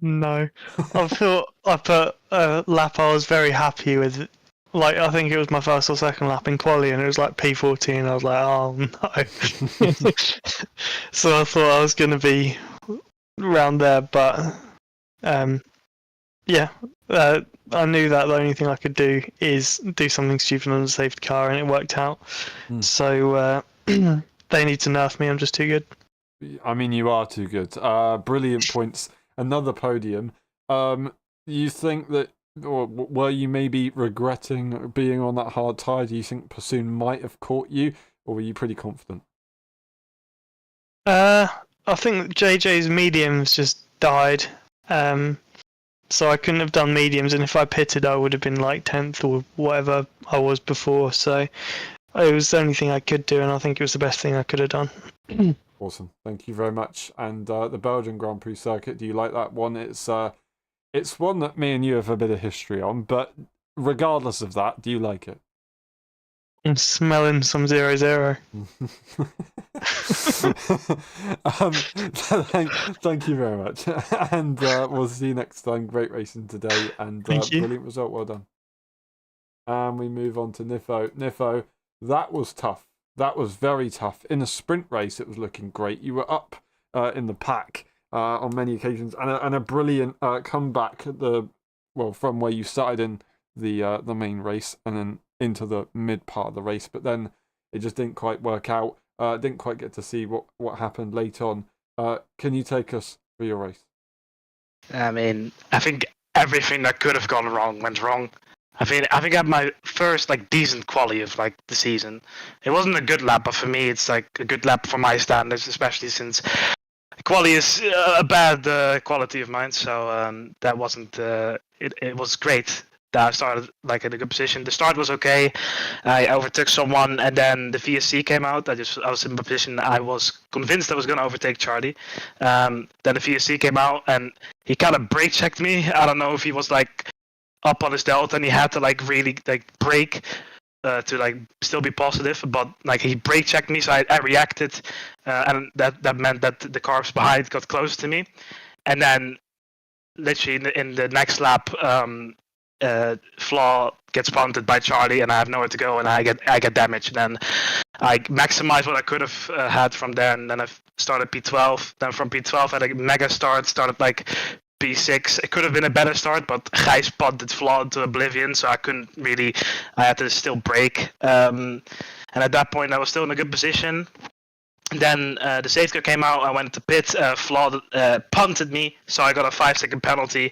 F: No. I put a lap I was very happy with. Like, I think it was my first or second lap in quali, and it was like P14. I was like, oh no. So I thought I was going to be around there, but yeah, I knew that the only thing I could do is do something stupid on the safety car, and it worked out. So they need to nerf me. I'm just too good.
A: I mean, you are too good. Brilliant points. Another podium. You think that, or were you maybe regretting being on that hard tyre? Do you think Pursoon might have caught you, or were you pretty confident?
F: I think JJ's mediums just died. So I couldn't have done mediums, and if I pitted, I would have been like 10th or whatever I was before. So it was the only thing I could do, and I think it was the best thing I could have done.
A: Awesome, thank you very much. And the Belgian Grand Prix circuit, do you like that one? It's one that me and you have a bit of history on, but regardless of that, do you like it?
F: I'm smelling some 0-0.
A: Thank you very much. And we'll see you next time. Great racing today, and brilliant result. Well done. And we move on to Nifo. Nifo, that was tough. That was very tough. In a sprint race, it was looking great. You were up in the pack on many occasions, and a brilliant comeback from where you started in the main race, and then into the mid part of the race, but then it just didn't quite work out. Didn't quite get to see what happened late on. Can you take us through your race?
G: I mean, I think everything that could have gone wrong went wrong. I think I had my first decent quali of the season. It wasn't a good lap, but for me it's a good lap for my standards, especially since quali is a bad quality of mine. So that wasn't. It was great that I started in a good position. The start was okay. I overtook someone, and then the VSC came out. I was in a position. I was convinced I was going to overtake Charlie. Then the VSC came out, and he kind of brake checked me. I don't know if he was up on his delta, and he had to really brake to like still be positive, but like he brake checked me, so I reacted, and that meant that the cars behind got closer to me, and then literally in the next lap, Flaw gets punted by Charlie, and I have nowhere to go, and I get damaged. And then I maximized what I could have had from there, and then I started P12. Then from P12, I had a mega start, started like P6. It could have been a better start, but Gijs punted Flaw into oblivion, so I couldn't really. I had to still brake. And at that point, I was still in a good position. Then the safety car came out. I went to pit. Flaw punted me, so I got a 5-second penalty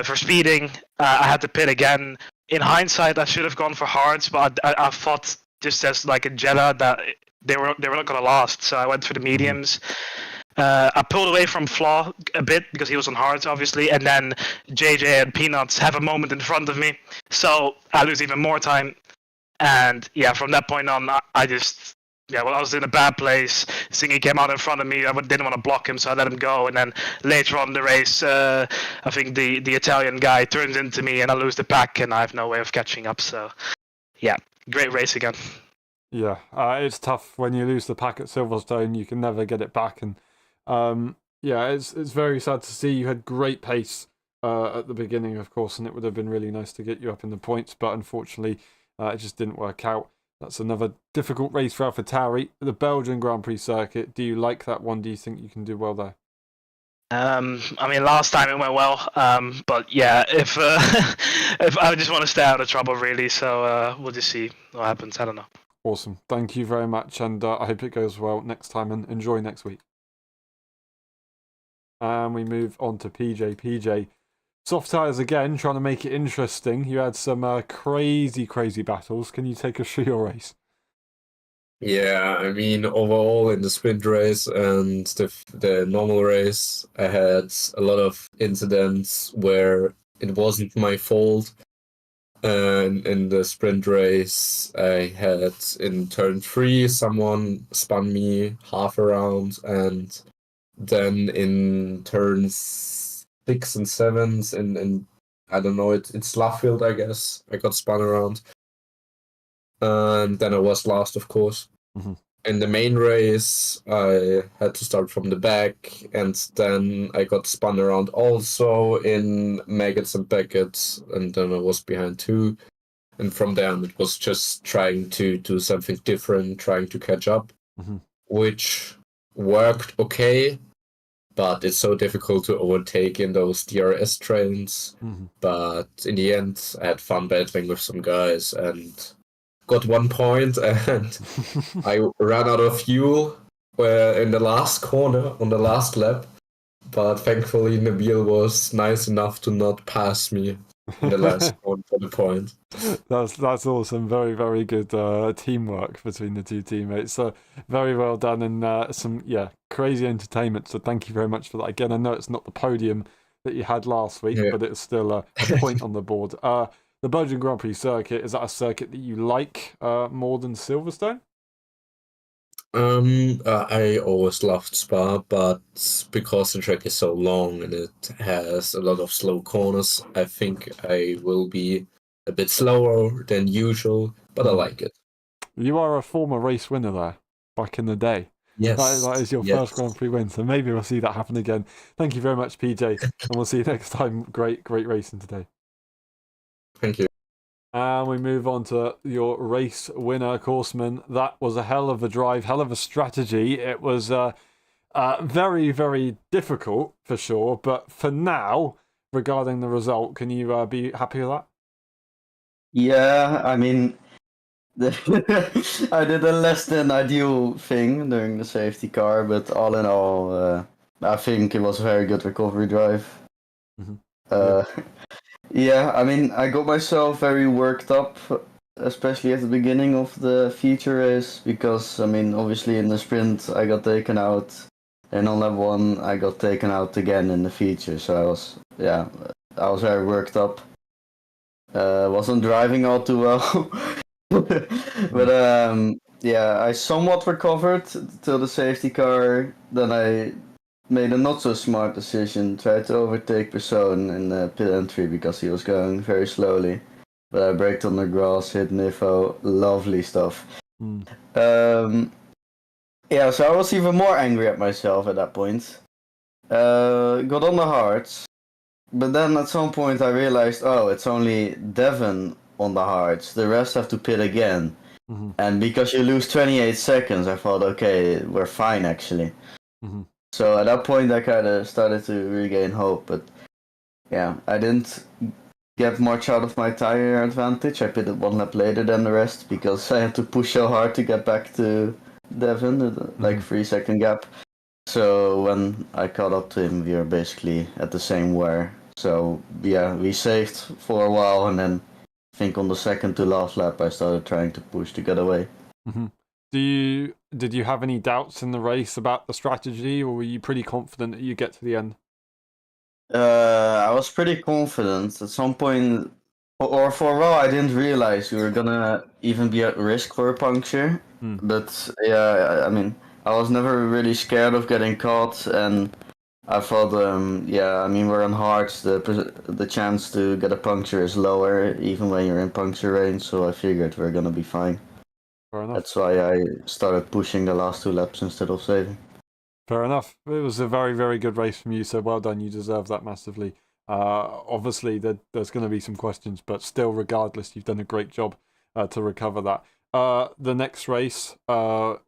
G: for speeding. I had to pit again. In hindsight, I should have gone for hards, but I thought just as like a Jetta that they were not gonna last. So I went for the mediums. I pulled away from Flaw a bit because he was on hards, obviously, and then JJ and Peanuts have a moment in front of me, so I lose even more time. And yeah, from that point on, I just. Yeah, well, I was in a bad place. Singy came out in front of me. I didn't want to block him, so I let him go. And then later on in the race, I think the Italian guy turns into me, and I lose the pack, and I have no way of catching up. So, yeah, great race again.
A: Yeah, it's tough when you lose the pack at Silverstone. You can never get it back, and yeah, it's very sad to see. You had great pace at the beginning, of course, and it would have been really nice to get you up in the points, but unfortunately, it just didn't work out. That's another difficult race for AlphaTauri. The Belgian Grand Prix circuit, do you like that one? Do you think you can do well there?
G: I mean, last time it went well, but yeah, if I just want to stay out of trouble, really, so we'll just see what happens. I don't know.
A: Awesome. Thank you very much, and I hope it goes well next time, and enjoy next week. And we move on to PJ. PJ, soft tyres again, trying to make it interesting. You had some crazy battles. Can you take us through your race?
H: Yeah, I mean, overall in the sprint race and the normal race, I had a lot of incidents where it wasn't my fault. And in the sprint race, I had in turn 3, someone spun me half around, and then in turns 6 and 7, and I don't know, it's Luffield, I guess. I got spun around. And then I was last, of course.
A: Mm-hmm.
H: In the main race, I had to start from the back, and then I got spun around also in Maggots and Beckett, and then I was behind too. And from there, it was just trying to do something different, trying to catch up, which worked okay. But it's so difficult to overtake in those DRS trains. But in the end, I had fun battling with some guys and got 1 point, and I ran out of fuel in the last corner on the last lap. But thankfully, Nabil was nice enough to not pass me in the last corner for the point.
A: That's awesome. Very good teamwork between the two teammates. So very well done, and some crazy entertainment. So thank you very much for that. Again, I know it's not the podium that you had last week, but it's still a point on the board. The Belgian Grand Prix circuit, is that a circuit that you like more than Silverstone?
H: I always loved Spa, but because the track is so long and it has a lot of slow corners, I think I will be a bit slower than usual, but I like it. You
A: are a former race winner there, back in the day.
H: Yes.
A: That is your first Grand Prix win, so maybe we'll see that happen again. Thank you very much, PJ, and we'll see you next time. Great racing today.
H: Thank you.
A: And we move on to your race winner, Korsman. That was a hell of a drive, hell of a strategy. It was very difficult, for sure. But for now, regarding the result, can you be happy with that?
I: Yeah, I mean, I did a less than ideal thing during the safety car, but all in all, I think it was a very good recovery drive. Yeah, I mean, I got myself very worked up, especially at the beginning of the feature race, because, I mean, obviously in the sprint I got taken out, and on lap 1 I got taken out again in the feature, so I was very worked up. Wasn't driving all too well, but I somewhat recovered till the safety car. Then I made a not so smart decision, tried to overtake Person in the pit entry because he was going very slowly. but I braked on the grass, hit Nifo, lovely stuff.
A: Mm.
I: Yeah, so I was even more angry at myself at that point. Got on the hards, but then at some point I realized, oh, it's only Devon on the hards. The rest have to pit again.
A: Mm-hmm.
I: And because you lose 28 seconds, I thought, okay, we're fine actually.
A: Mm-hmm.
I: So at that point, I kind of started to regain hope. But yeah, I didn't get much out of my tire advantage. I pitted 1 lap later than the rest because I had to push so hard to get back to Devon, like 3-second gap. So when I caught up to him, we were basically at the same wear. So yeah, we saved for a while, and then I think on the second to last lap, I started trying to push to get away.
A: Mm-hmm. Did you have any doubts in the race about the strategy, or were you pretty confident that you get to the end?
I: I was pretty confident. At some point, or for a while, I didn't realize we were gonna even be at risk for a puncture. But yeah, I mean, I was never really scared of getting caught, and I thought, yeah, I mean, we're on hards. The chance to get a puncture is lower, even when you're in puncture range. So I figured we're gonna be fine.
A: Fair enough.
I: That's why I started pushing the last 2 laps instead of saving.
A: Fair enough. It was a very, very good race from you, so well done. You deserve that massively. Obviously, there's going to be some questions, but still, regardless, you've done a great job to recover that. The next race,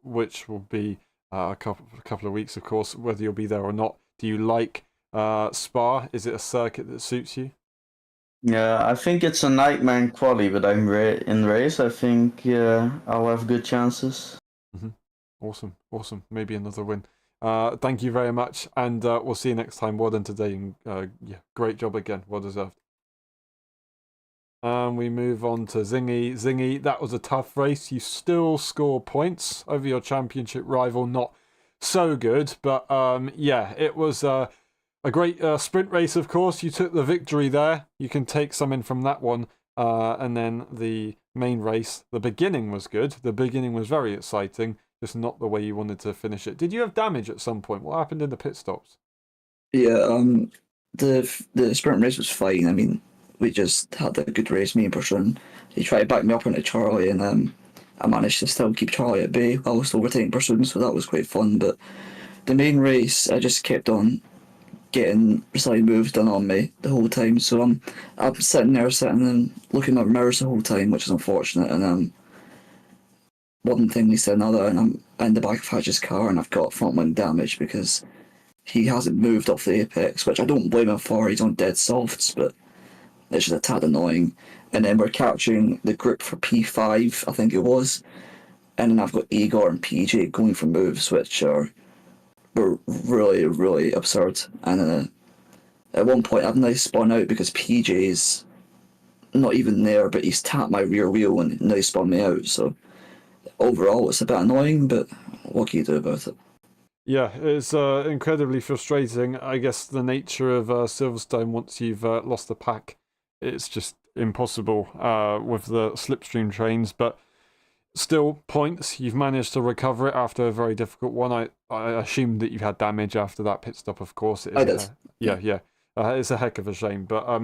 A: which will be a couple of weeks, of course, whether you'll be there or not. Do you like Spa? Is it a circuit that suits you?
I: Yeah, I think it's a nightmare in quali, but in race, I think I'll have good chances.
A: Mm-hmm. Awesome. Maybe another win. Thank you very much, and we'll see you next time. Well done today, and yeah, great job again. Well deserved. And we move on to Zingy. Zingy, that was a tough race. You still score points over your championship rival. Not so good, but yeah, it was a great sprint race, of course. You took the victory there. You can take something from that one. And then the main race, the beginning was good. The beginning was very exciting. Just not the way you wanted to finish it. Did you have damage at some point? What happened in the pit stops?
J: Yeah, the sprint race was fine. I mean, we just had a good race, me and Person. He tried to back me up into Charlie, and I managed to still keep Charlie at bay while still overtaking Person, so that was quite fun. But the main race, I just kept on getting side moves done on me the whole time. So I'm sitting and looking at mirrors the whole time, which is unfortunate. And one thing leads to another, and I'm in the back of Hatch's car, and I've got front wing damage because he hasn't moved off the apex, which I don't blame him for. He's on dead softs, but it's just a tad annoying. And then we're catching the group for P5, I think it was, and then I've got Igor and PJ going for moves, which were really, really absurd. And at one point, I've now spun out because PJ's not even there, but he's tapped my rear wheel and now spun me out. So overall, it's a bit annoying, but what can you do about it?
A: Yeah, it's incredibly frustrating. I guess the nature of Silverstone, once you've lost the pack, it's just impossible with the slipstream trains. But still, points. You've managed to recover it after a very difficult one. I assumed that you had damage after that pit stop, of course.
J: I did.
A: Yeah. It's a heck of a shame. But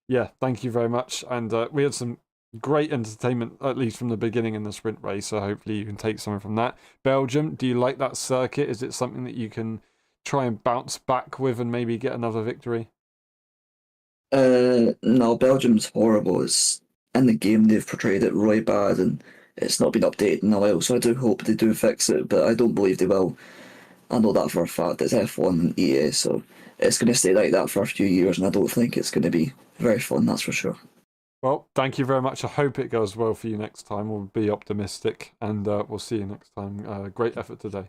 A: yeah, thank you very much. And we had some great entertainment, at least from the beginning in the sprint race, so hopefully you can take something from that. Belgium, do you like that circuit? Is it something that you can try and bounce back with and maybe get another victory?
J: No, Belgium's horrible. It's in the game they've portrayed it really bad, and it's not been updated in a while, so I do hope they do fix it, but I don't believe they will. I know that for a fact. It's F1 and EA, so it's going to stay like that for a few years, and I don't think it's going to be very fun, that's for sure.
A: Well, thank you very much. I hope it goes well for you next time. We'll be optimistic, and we'll see you next time. Great effort today.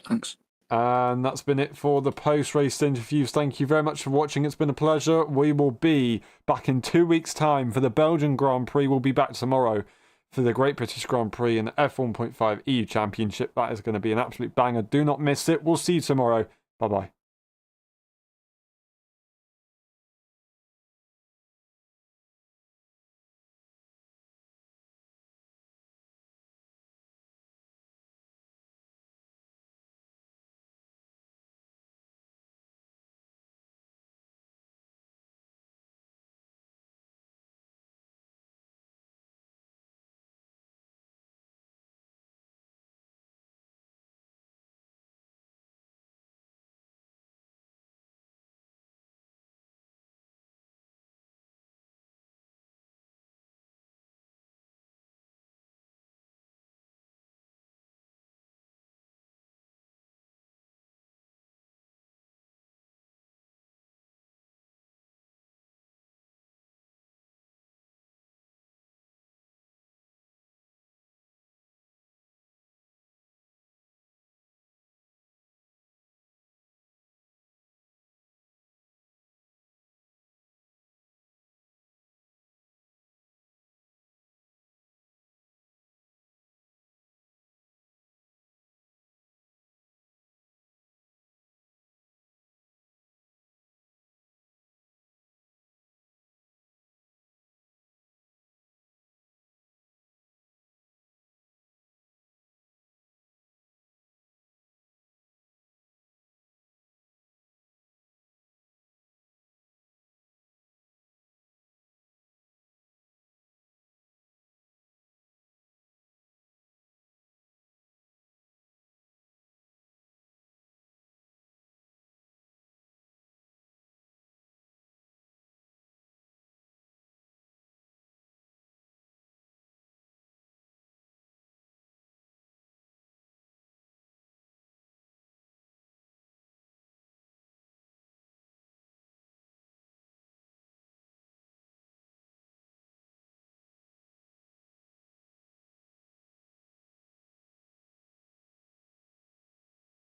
J: Thanks.
A: And that's been it for the post-race interviews. Thank you very much for watching. It's been a pleasure. We will be back in 2 weeks' time for the Belgian Grand Prix. We'll be back tomorrow for the Great British Grand Prix and the F1.5 EU Championship. That is going to be an absolute banger. Do not miss it. We'll see you tomorrow. Bye-bye.